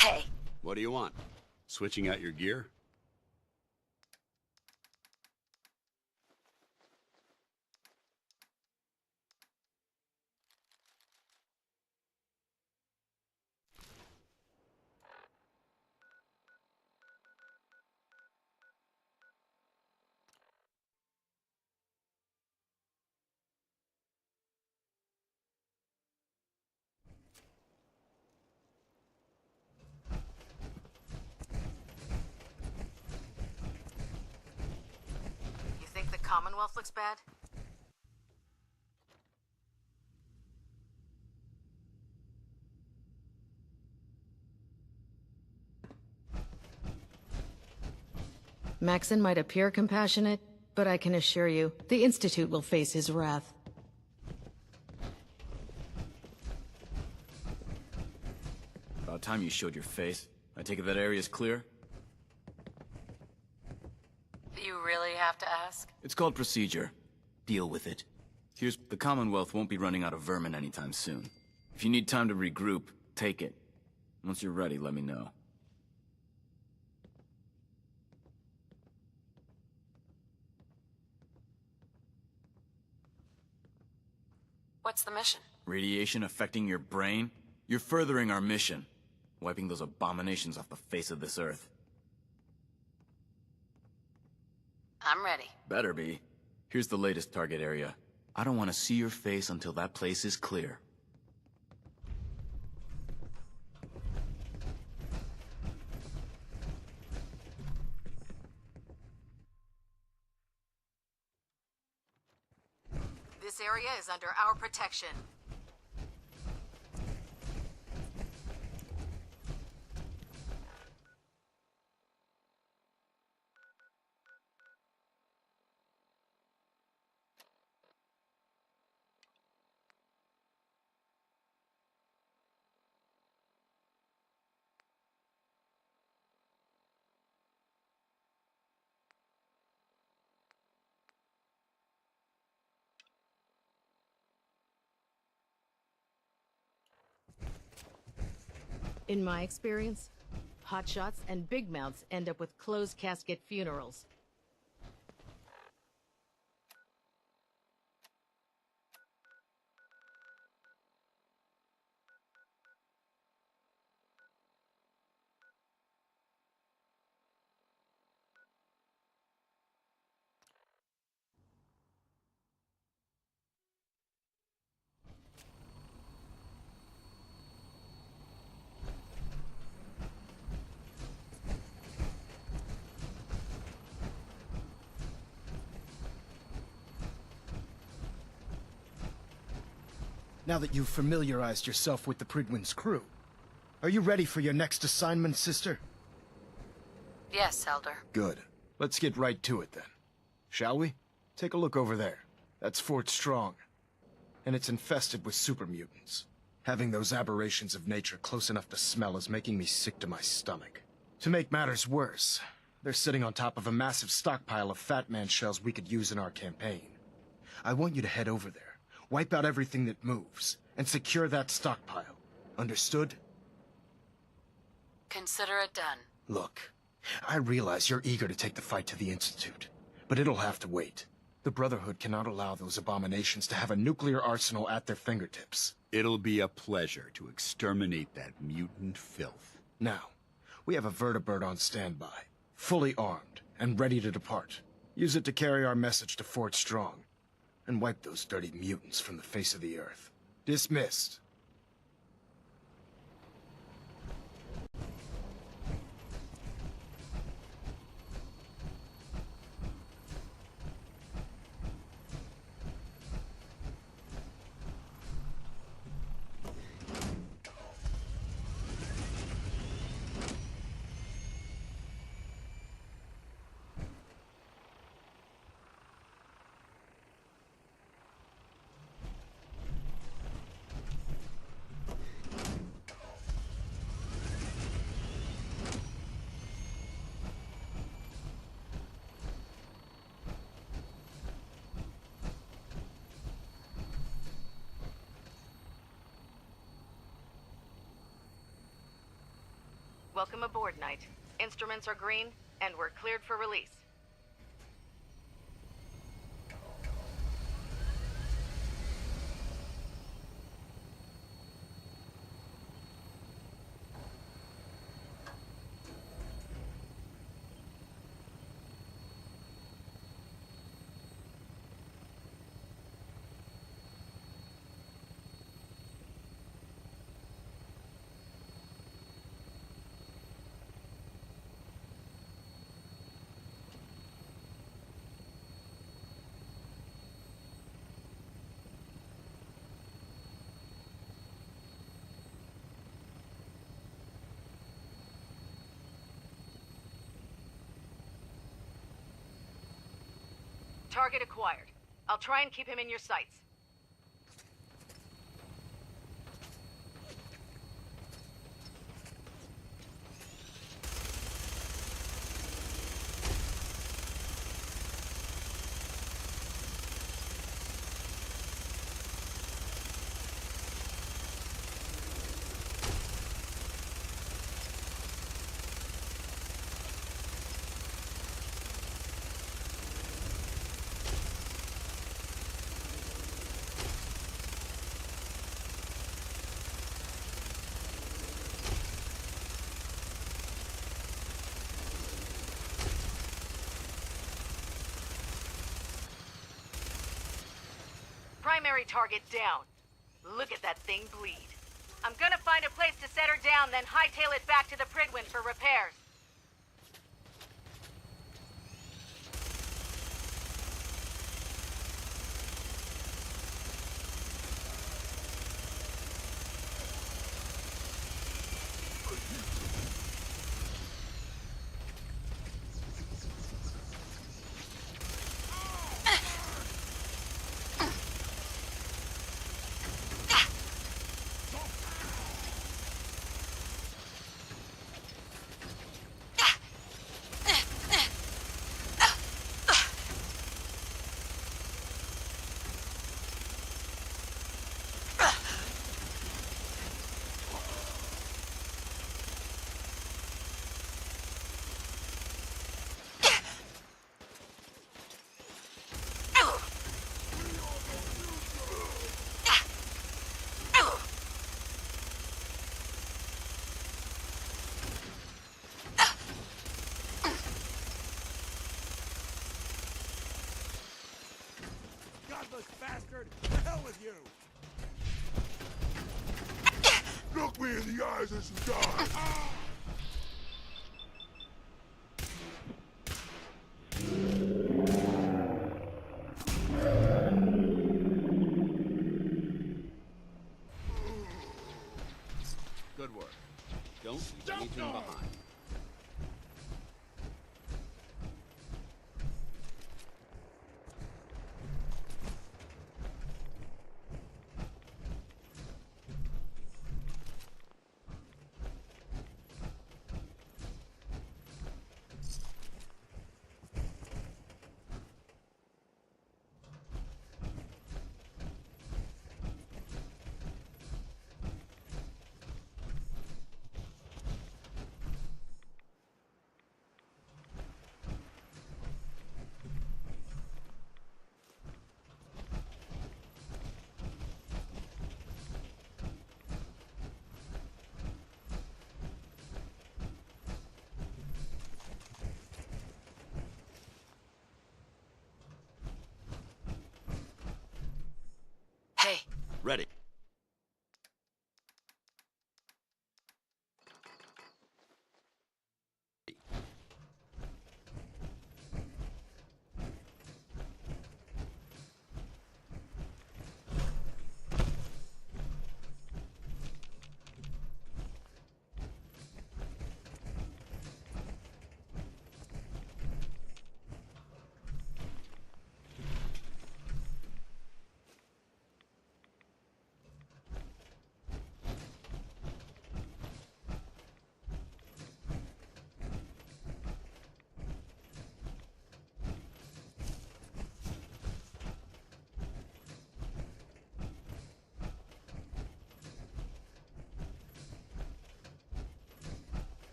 Hey. What do you want? Switching out your gear? Commonwealth looks bad? Maxon might appear compassionate, but I can assure you, the Institute will face his wrath. About time you showed your face. I take it that area's clear? You really have to ask? It's called procedure. Deal with it. Here's... The Commonwealth won't be running out of vermin anytime soon. If you need time to regroup, take it. Once you're ready, let me know. What's the mission? Radiation affecting your brain? You're furthering our mission. Wiping those abominations off the face of this earth. I'm ready. Better be. Here's the latest target area. I don't want to see your face until that place is clear. This area is under our protection. In my experience, hotshots and big mouths end up with closed casket funerals. Now that you've familiarized yourself with the Prydwen's crew, are you ready for your next assignment, sister? Yes, Elder. Good. Let's get right to it then. Shall we? Take a look over there. That's Fort Strong. And it's infested with super mutants. Having those aberrations of nature close enough to smell is making me sick to my stomach. To make matters worse, they're sitting on top of a massive stockpile of Fat Man shells we could use in our campaign. I want you to head over there. Wipe out everything that moves, and secure that stockpile. Understood? Consider it done. Look, I realize you're eager to take the fight to the Institute, but it'll have to wait. The Brotherhood cannot allow those abominations to have a nuclear arsenal at their fingertips. It'll be a pleasure to exterminate that mutant filth. Now, we have a vertibird on standby, fully armed, and ready to depart. Use it to carry our message to Fort Strong. And wipe those dirty mutants from the face of the earth. Dismissed. Welcome aboard, Knight. Instruments are green, and we're cleared for release. Target acquired. I'll try and keep him in your sights. primary target down. Look at that thing bleed. I'm gonna find a place to set her down, then hightail it back to the Prydwen for repairs. Godless bastard! To hell with you! Look me in the eyes as you die! Good work. Don't leave anything behind. Hey. Ready.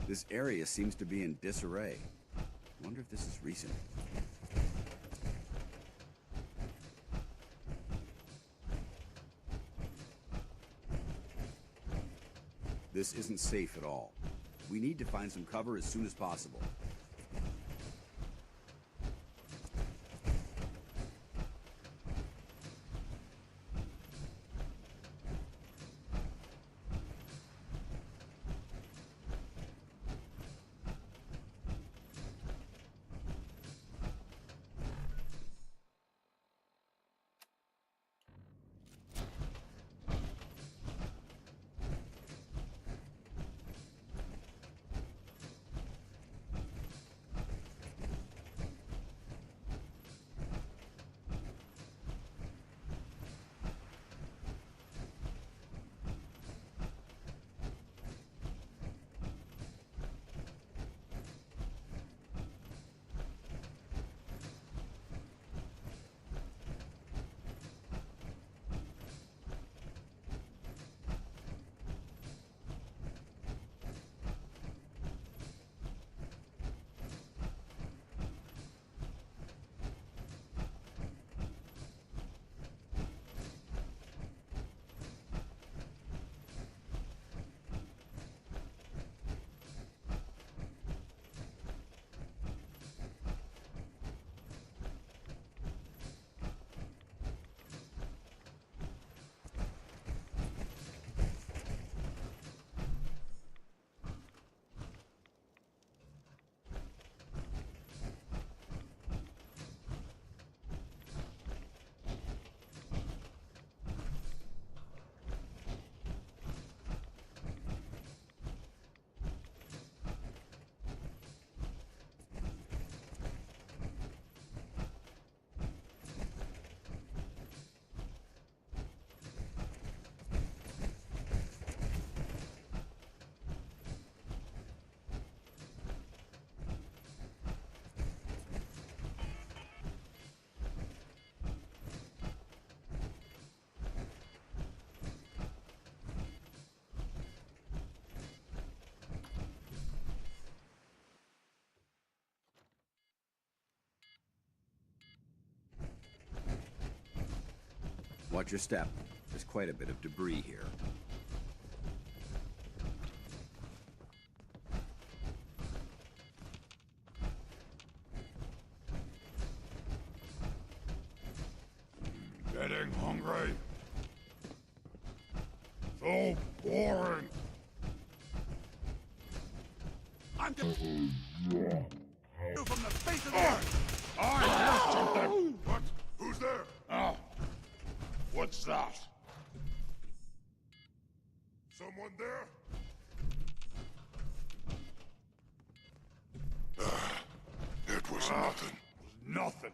This area seems to be in disarray. Wonder if this is recent. This isn't safe at all. We need to find some cover as soon as possible. Watch your step. There's quite a bit of debris here. Getting hungry. So boring. I'm getting you from the face of the earth. I hear something. What? Who's there? Oh. What's that? Someone there? It was nothing. Nothing.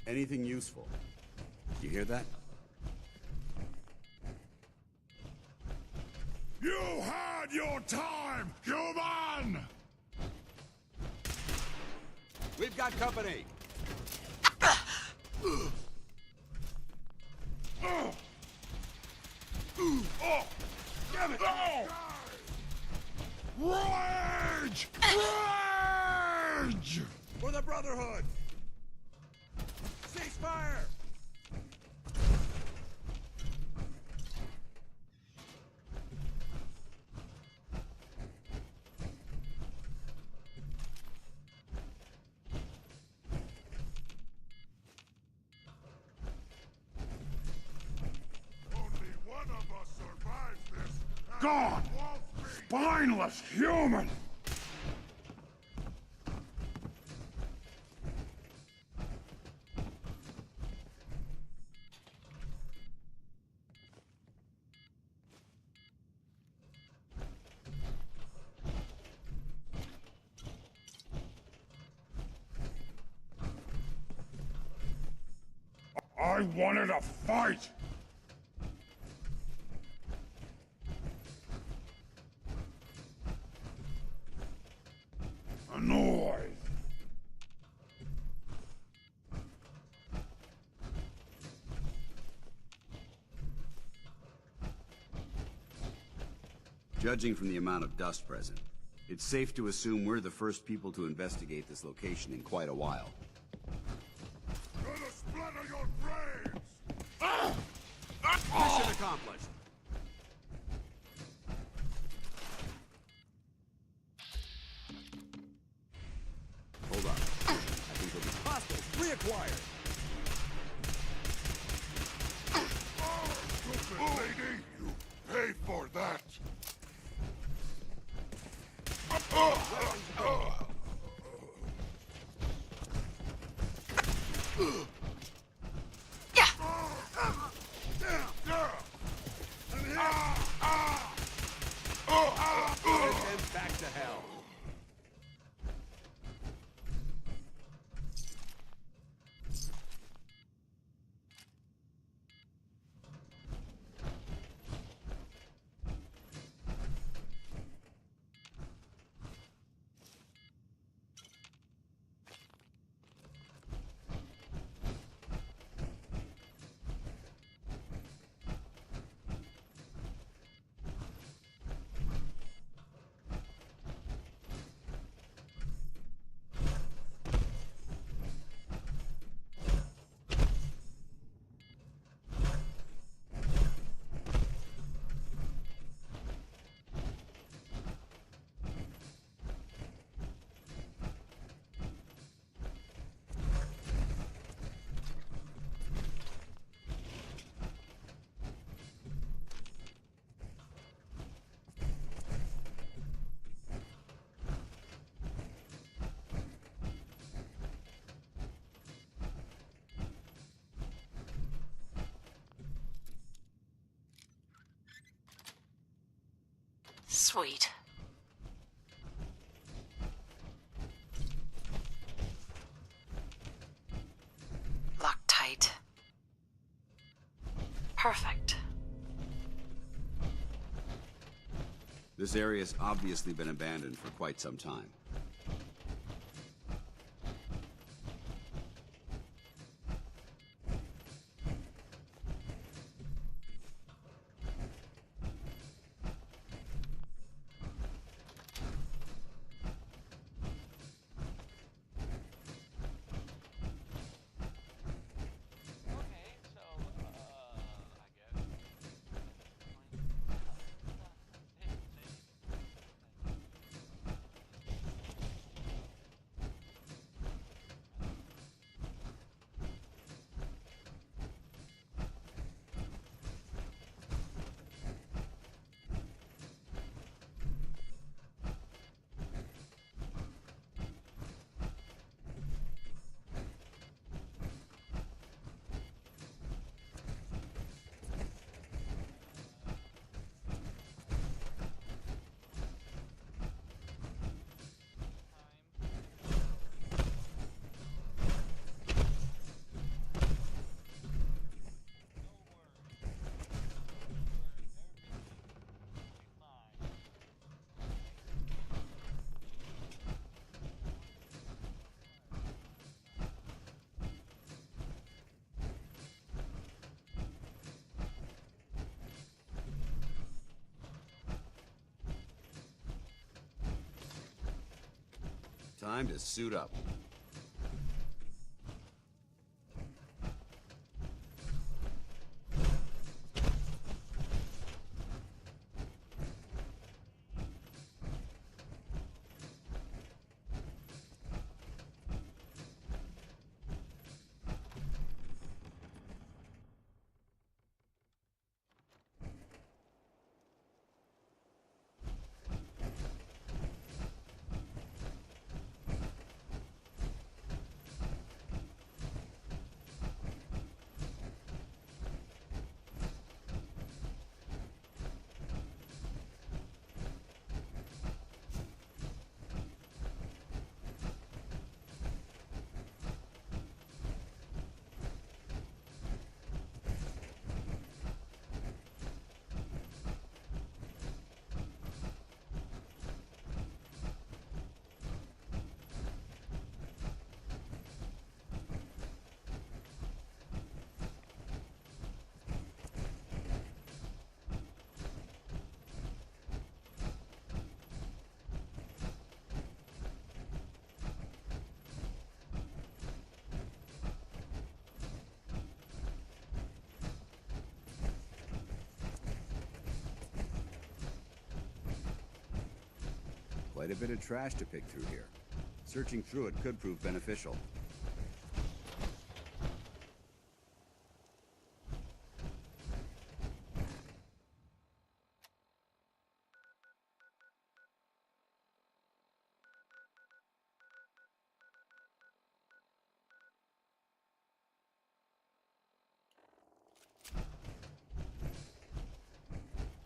Anything useful? You hear that? You had your time, human! We've got company! Oh! Damn it! Oh! Rage! Rage! For the Brotherhood! Ceasefire! Only one of us survives this. God! Spineless human! I wanted a fight! Annoyed! Judging from the amount of dust present, it's safe to assume we're the first people to investigate this location in quite a while. Gonna splatter your brains! Mission accomplished! Hold on. I think we'll be Hostiles reacquired! Stupid lady! You pay for that! Send them back to hell. Sweet. Locked tight. Perfect. This area's obviously been abandoned for quite some time. Time to suit up. Quite a bit of trash to pick through here. Searching through it could prove beneficial.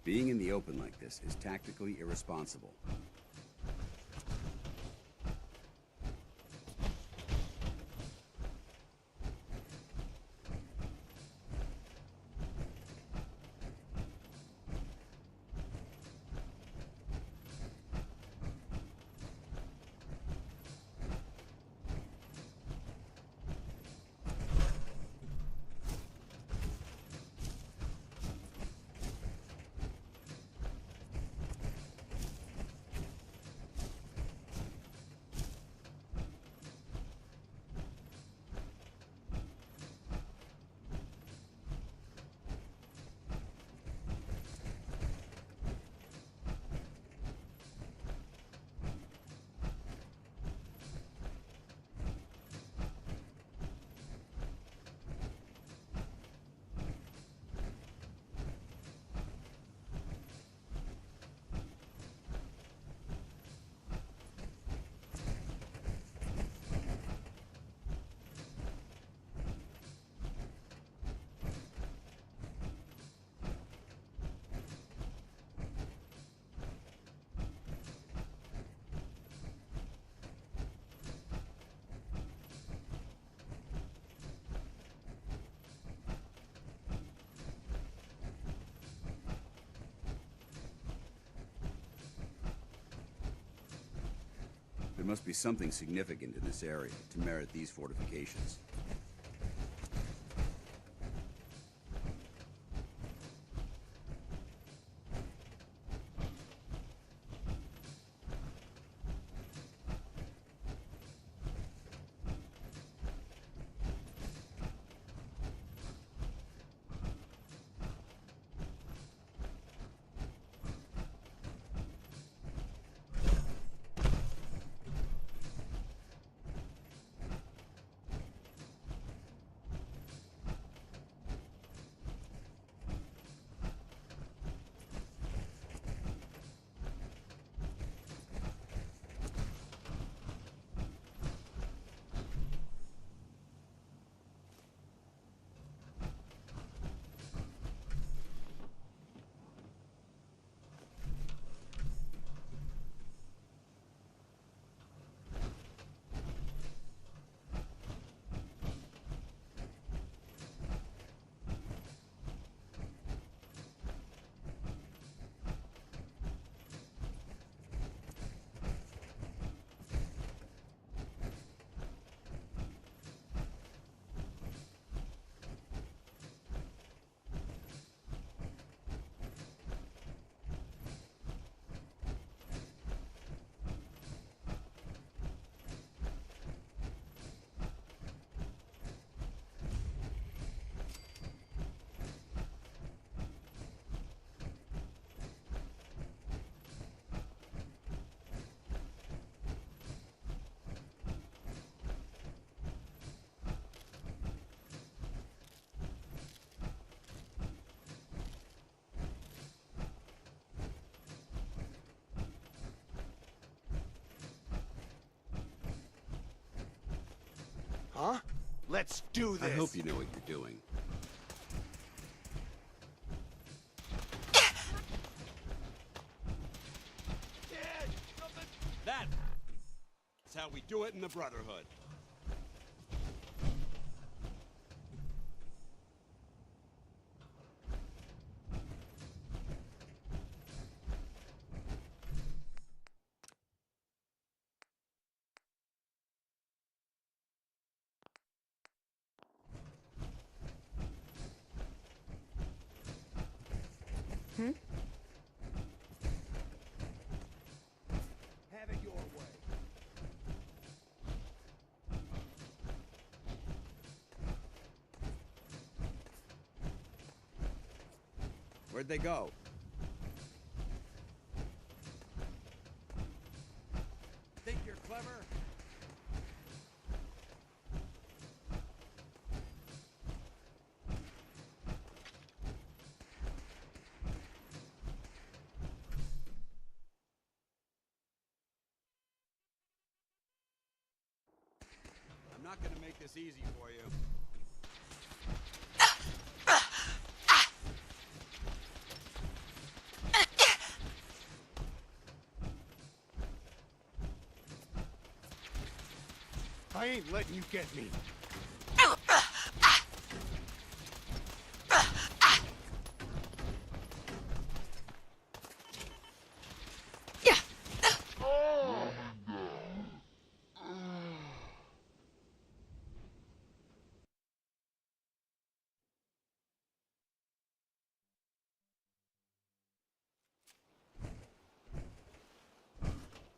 Being in the open like this is tactically irresponsible. There must be something significant in this area to merit these fortifications. huh? Let's do this. I hope you know what you're doing. That's how we do it in the Brotherhood. Have it your way. Where'd they go? Think you're clever? I'm not gonna make this easy for you. I ain't letting you get me.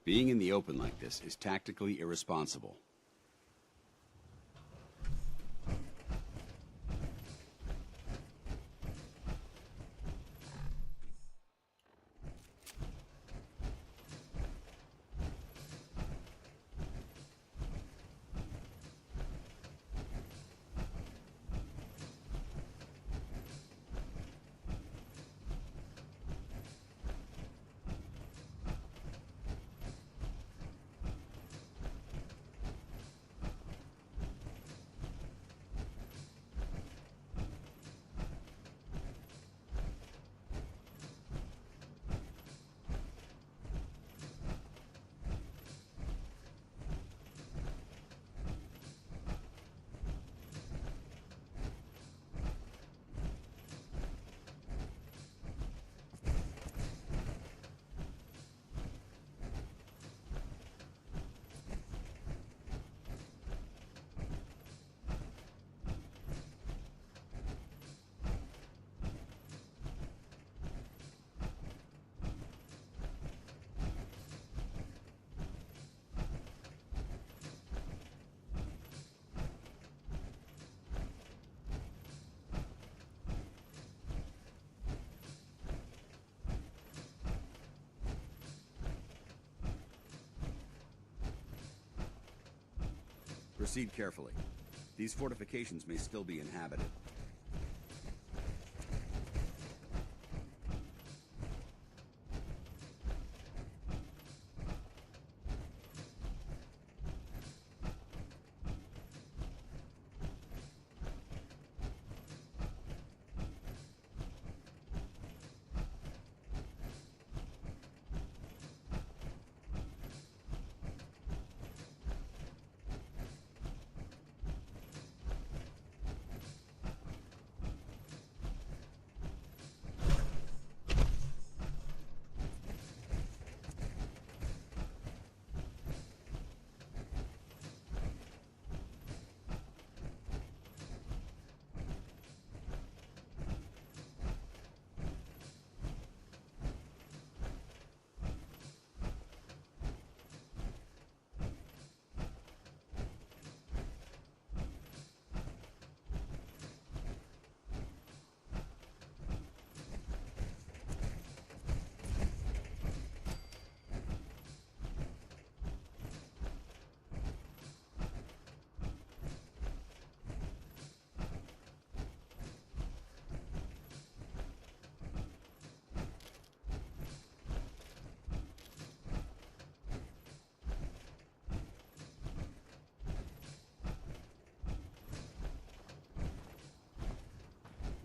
Being in the open like this is tactically irresponsible. Proceed carefully. These fortifications may still be inhabited.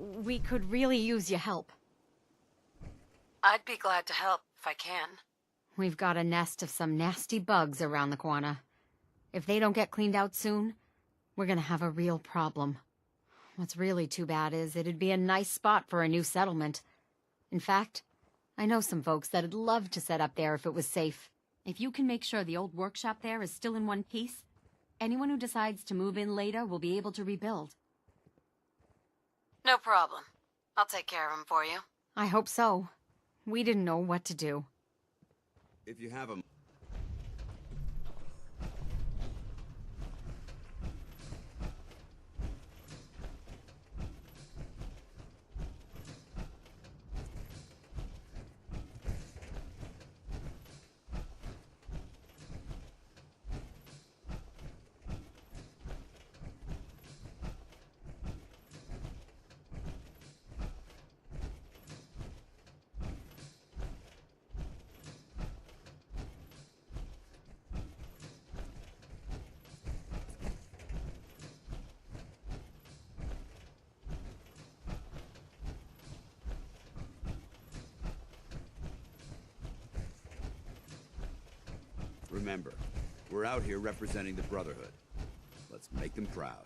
We could really use your help. I'd be glad to help if I can. We've got a nest of some nasty bugs around the corner. If they don't get cleaned out soon, we're gonna have a real problem. What's really too bad is it'd be a nice spot for a new settlement. In fact, I know some folks that'd love to set up there if it was safe. If you can make sure the old workshop there is still in one piece, anyone who decides to move in later will be able to rebuild. No problem. I'll take care of him for you. I hope so. We didn't know what to do. If you have a... Remember, we're out here representing the Brotherhood. Let's make them proud.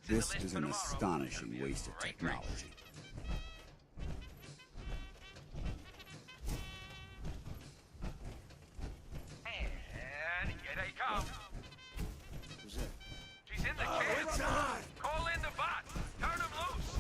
This is an astonishing waste of technology. And here they come. Who's that? She's in the camp. It's on! Call in the bots. Turn them loose.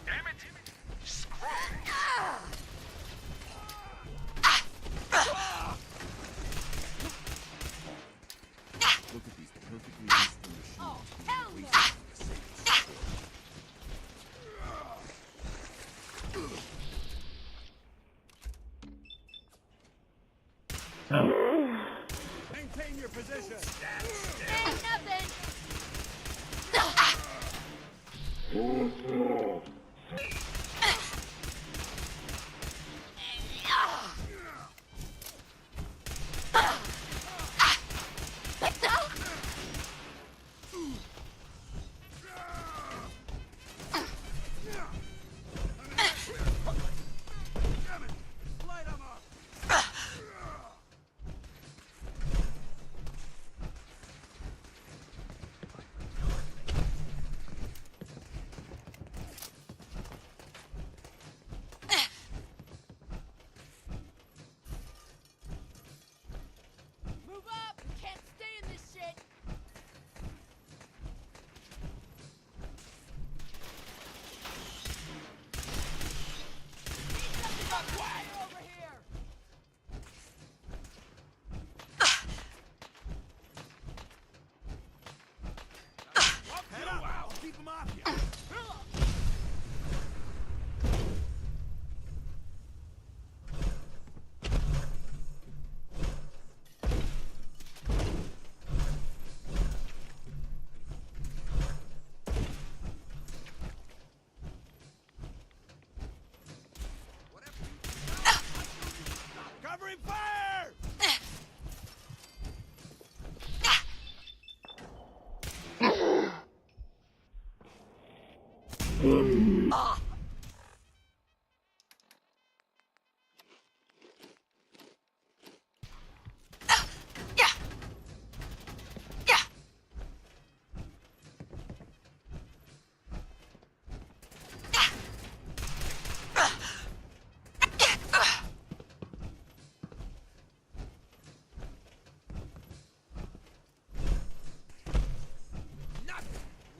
Damn it! Screw it! Look at these perfectly useful machines. Maintain your position. Ain't nothing. Light 'em up!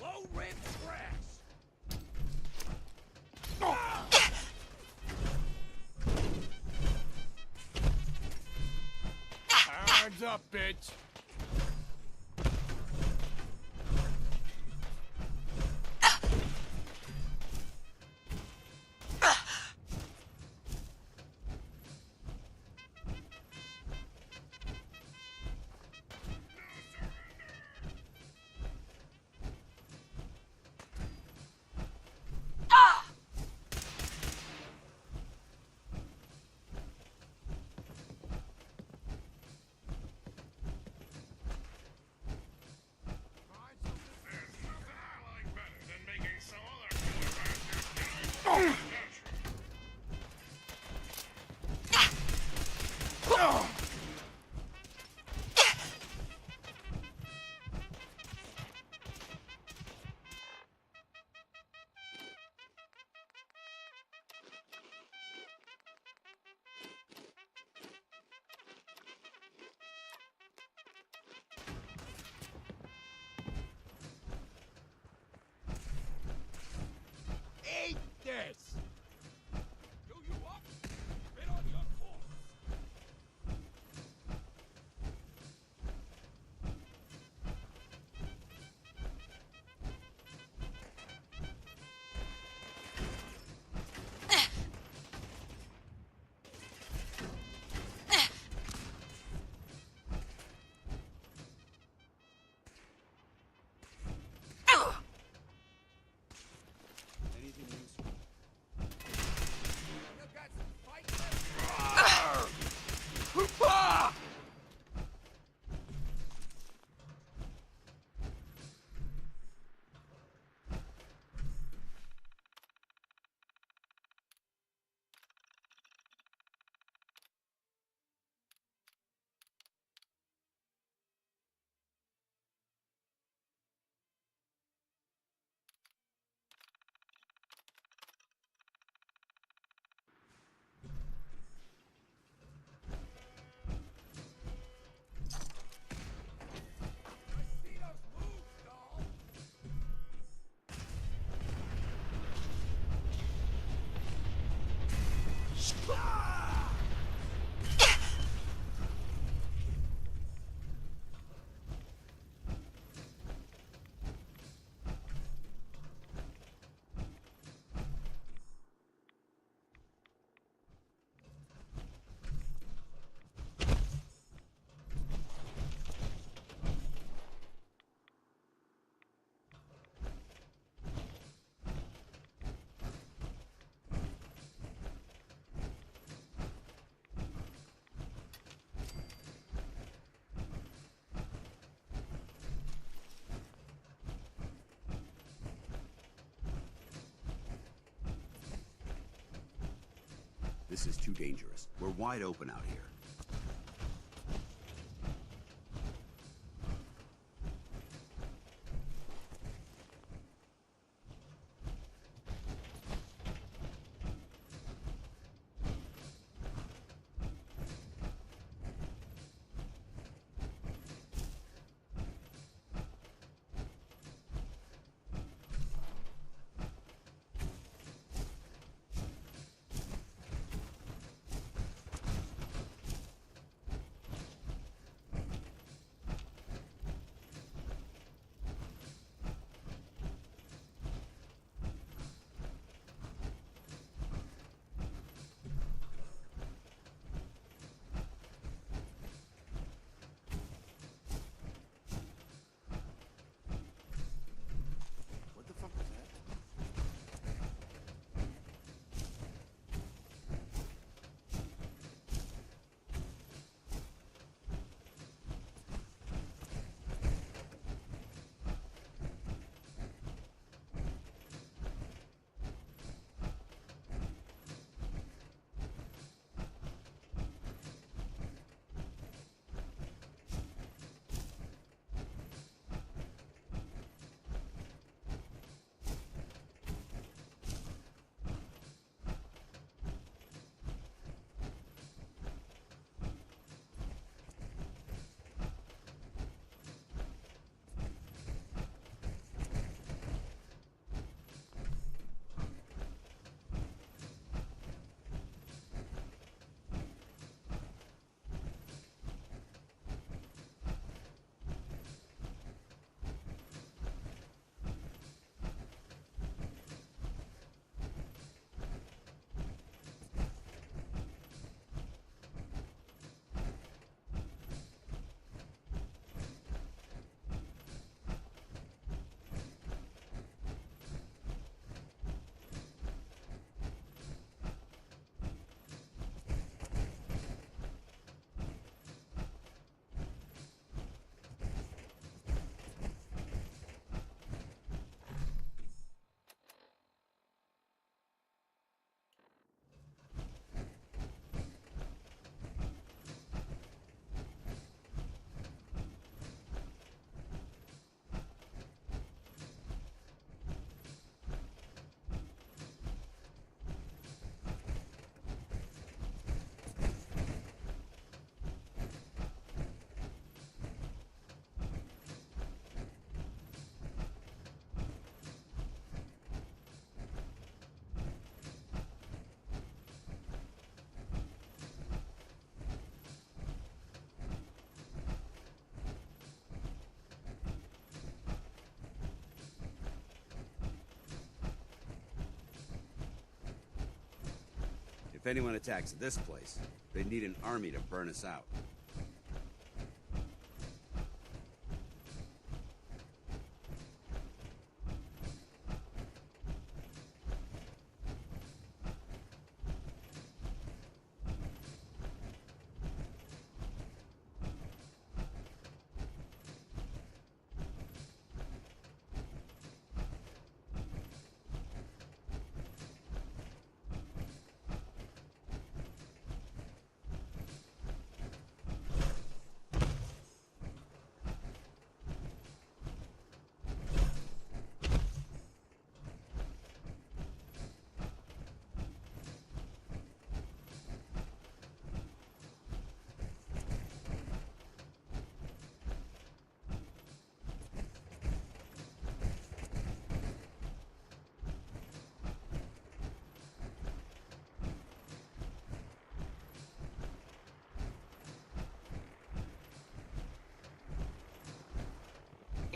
Low rib grass. Hands up, bitch. Eat this! Do you up? Spit on your corpse! Anything useful? You got some fight left? Hoo-ha! This is too dangerous. We're wide open out here. If anyone attacks this place, they need an army to burn us out.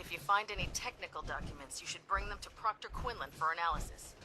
If you find any technical documents, you should bring them to Proctor Quinlan for analysis.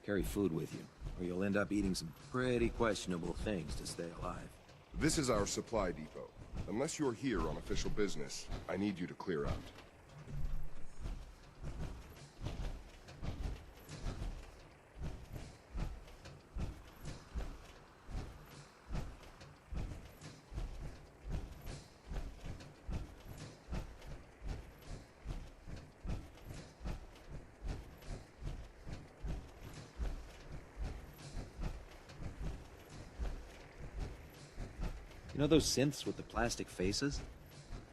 Carry food with you, or you'll end up eating some pretty questionable things to stay alive. This is our supply depot. Unless you're here on official business, I need you to clear out. You know those synths with the plastic faces?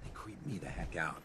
They creep me the heck out.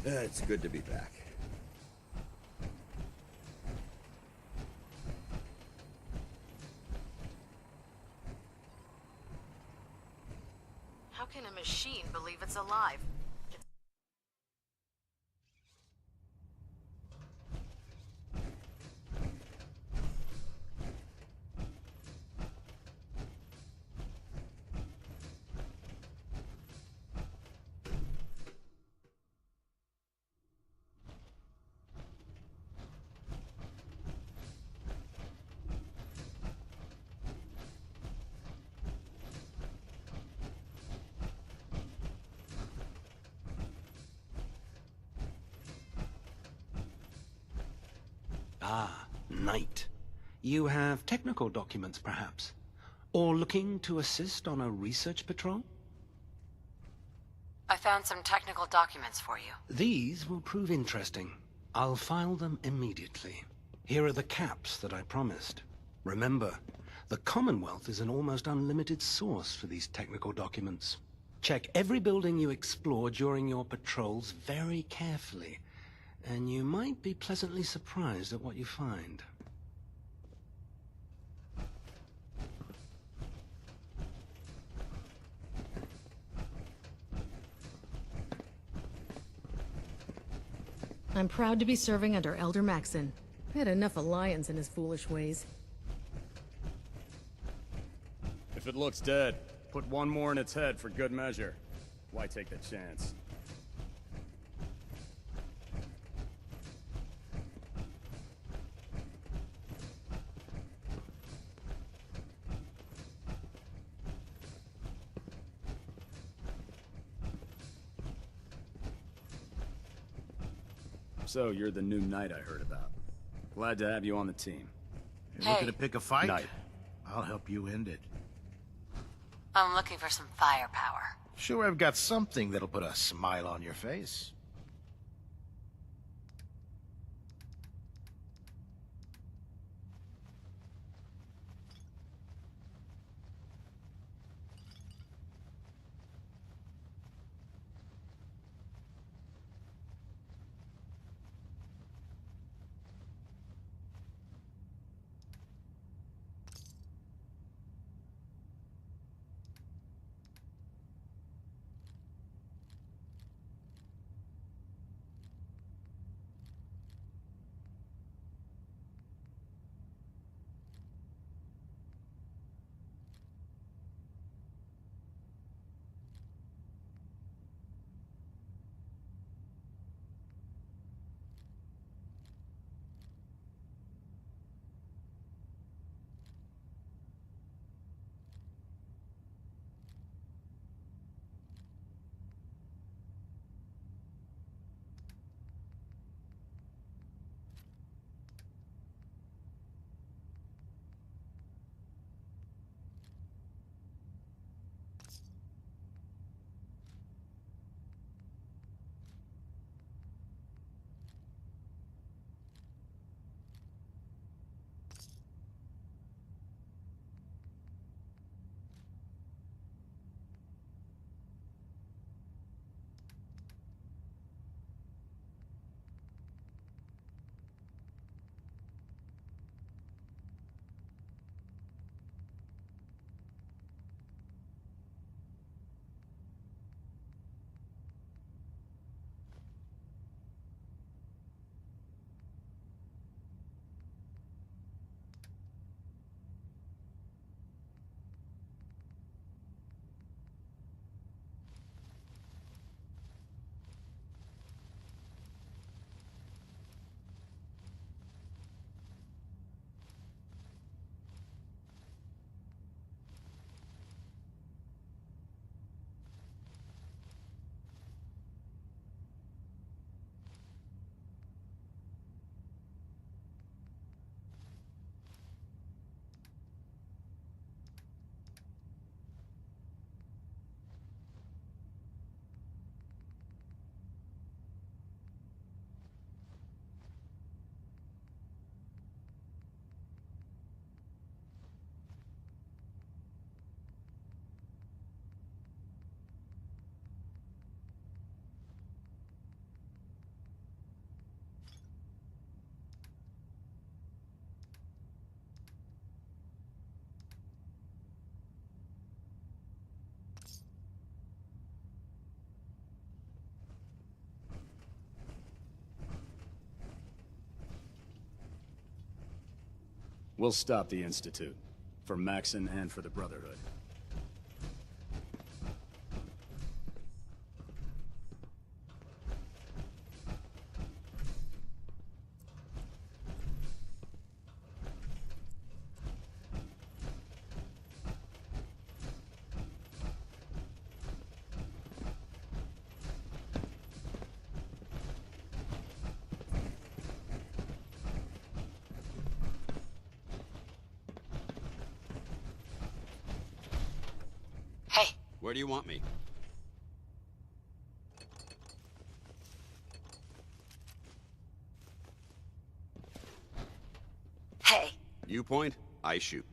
It's good to be back. How can a machine believe it's alive? Ah, Knight. You have technical documents, perhaps? Or looking to assist on a research patrol? I found some technical documents for you. These will prove interesting. I'll file them immediately. Here are the caps that I promised. Remember, the Commonwealth is an almost unlimited source for these technical documents. Check every building you explore during your patrols very carefully, and you might be pleasantly surprised at what you find. I'm proud to be serving under Elder Maxon. I had enough of Lyons and his foolish ways. If it looks dead, put one more in its head for good measure. Why take the chance? So, you're the new knight I heard about. Glad to have you on the team. You're looking to pick a fight? Knight. I'll help you end it. I'm looking for some firepower. Sure, I've got something that'll put a smile on your face. We'll stop the Institute. For Maxon and for the Brotherhood. Where do you want me? Hey. You point, I shoot.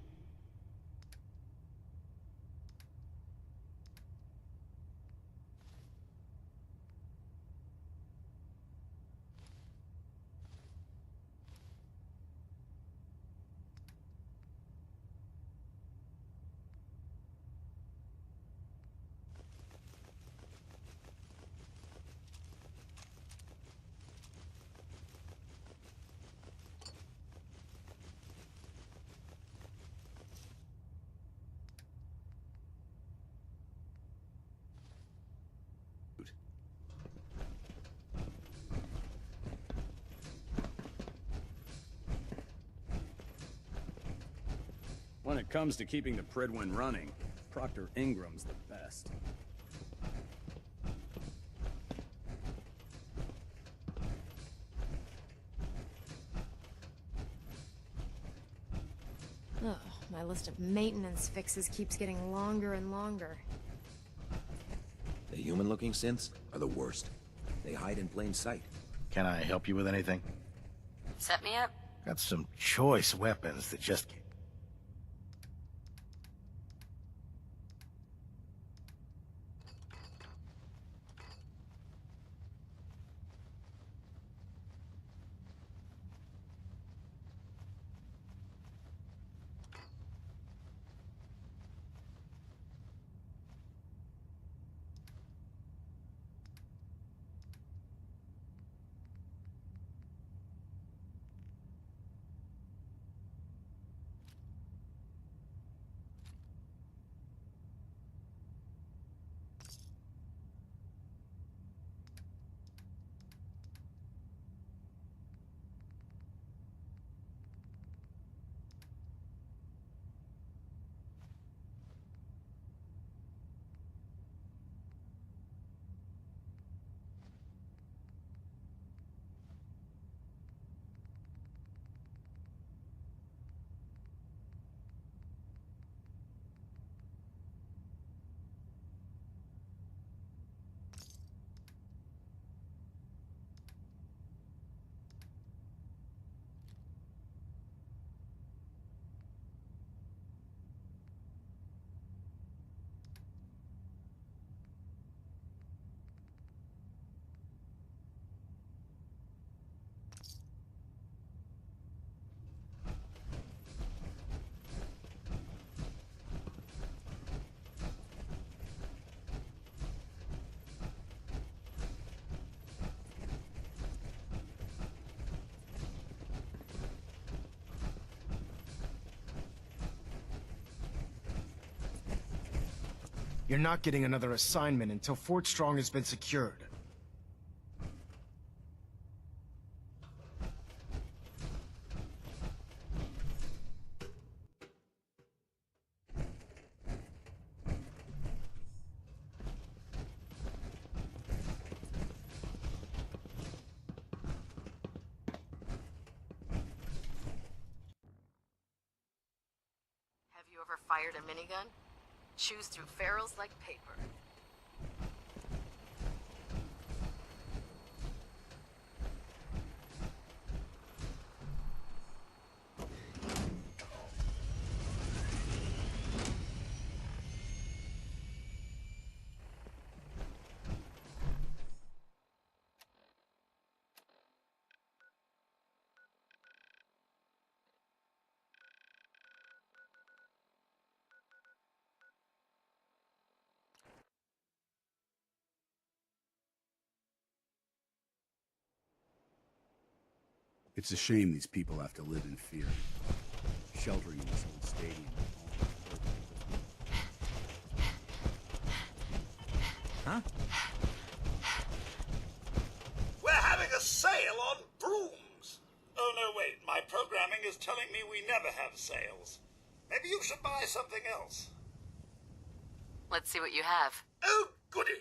When it comes to keeping the Prydwen running, Proctor Ingram's the best. Oh, my list of maintenance fixes keeps getting longer and longer. The human-looking synths are the worst. They hide in plain sight. Can I help you with anything? Set me up. Got some choice weapons that just... You're not getting another assignment until Fort Strong has been secured. Have you ever fired a minigun? Chews through ferrules like paper. It's a shame these people have to live in fear. sheltering in this old stadium. Huh? We're having a sale on brooms. Oh, no, wait. My programming is telling me we never have sales. Maybe you should buy something else. Let's see what you have. Oh, goody.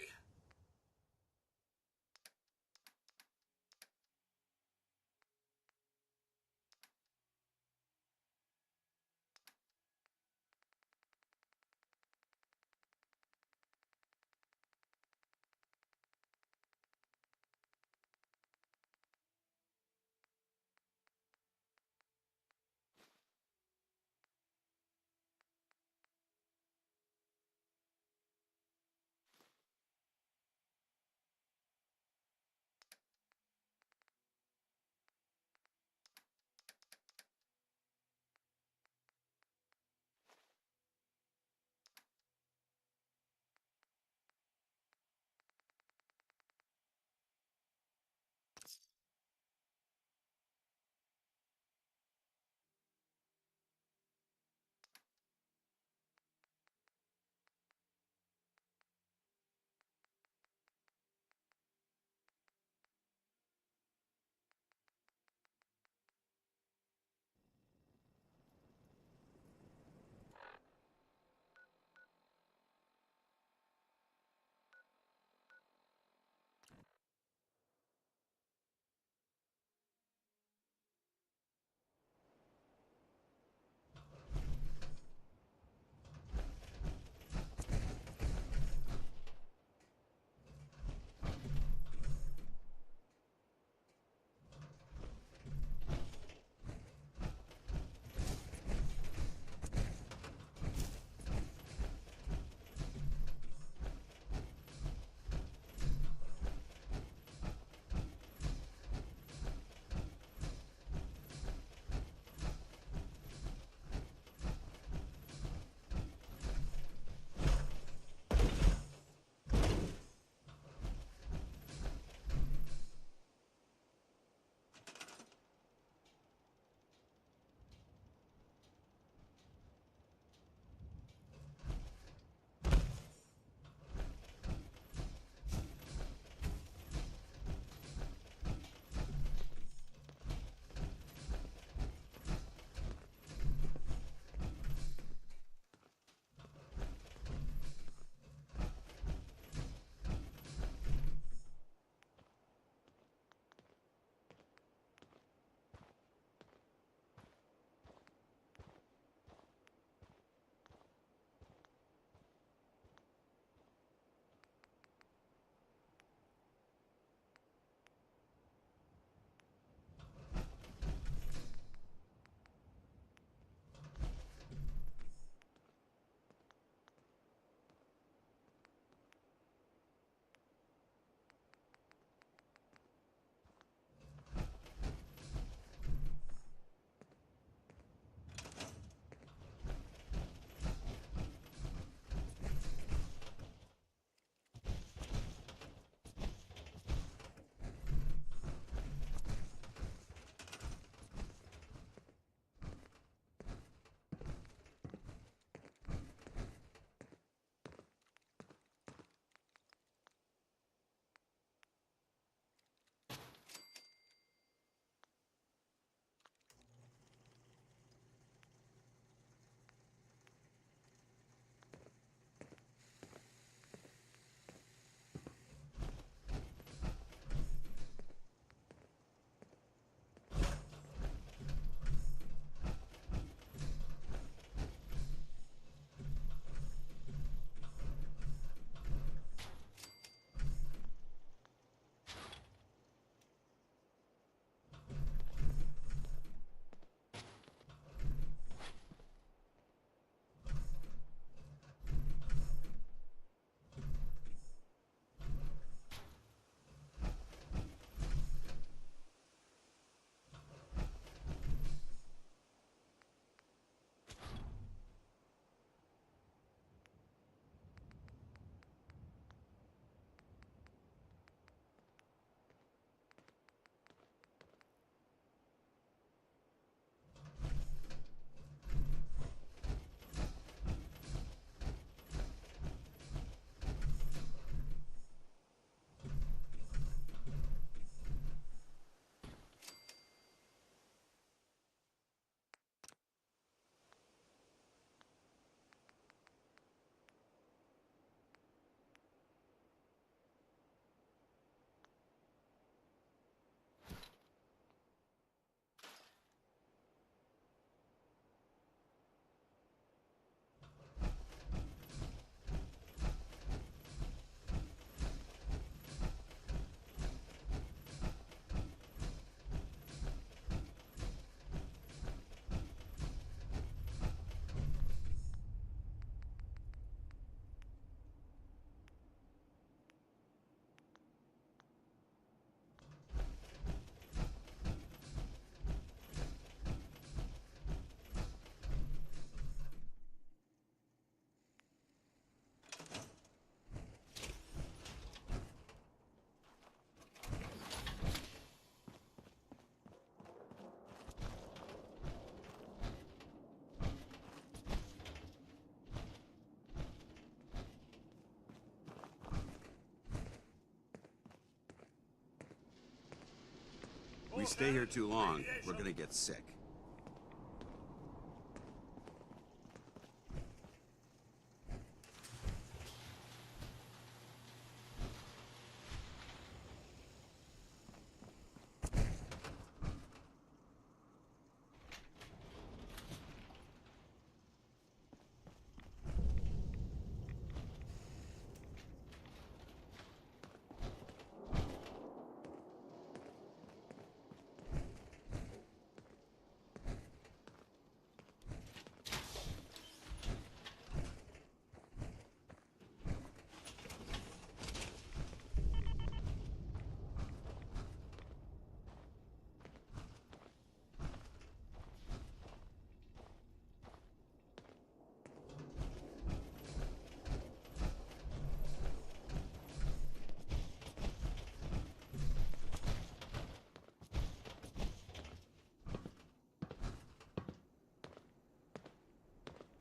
we stay here too long, we're gonna get sick.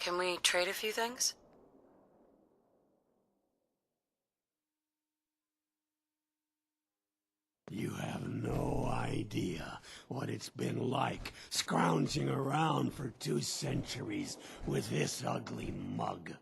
Can we trade a few things? You have no idea what it's been like scrounging around for 2 centuries with this ugly mug.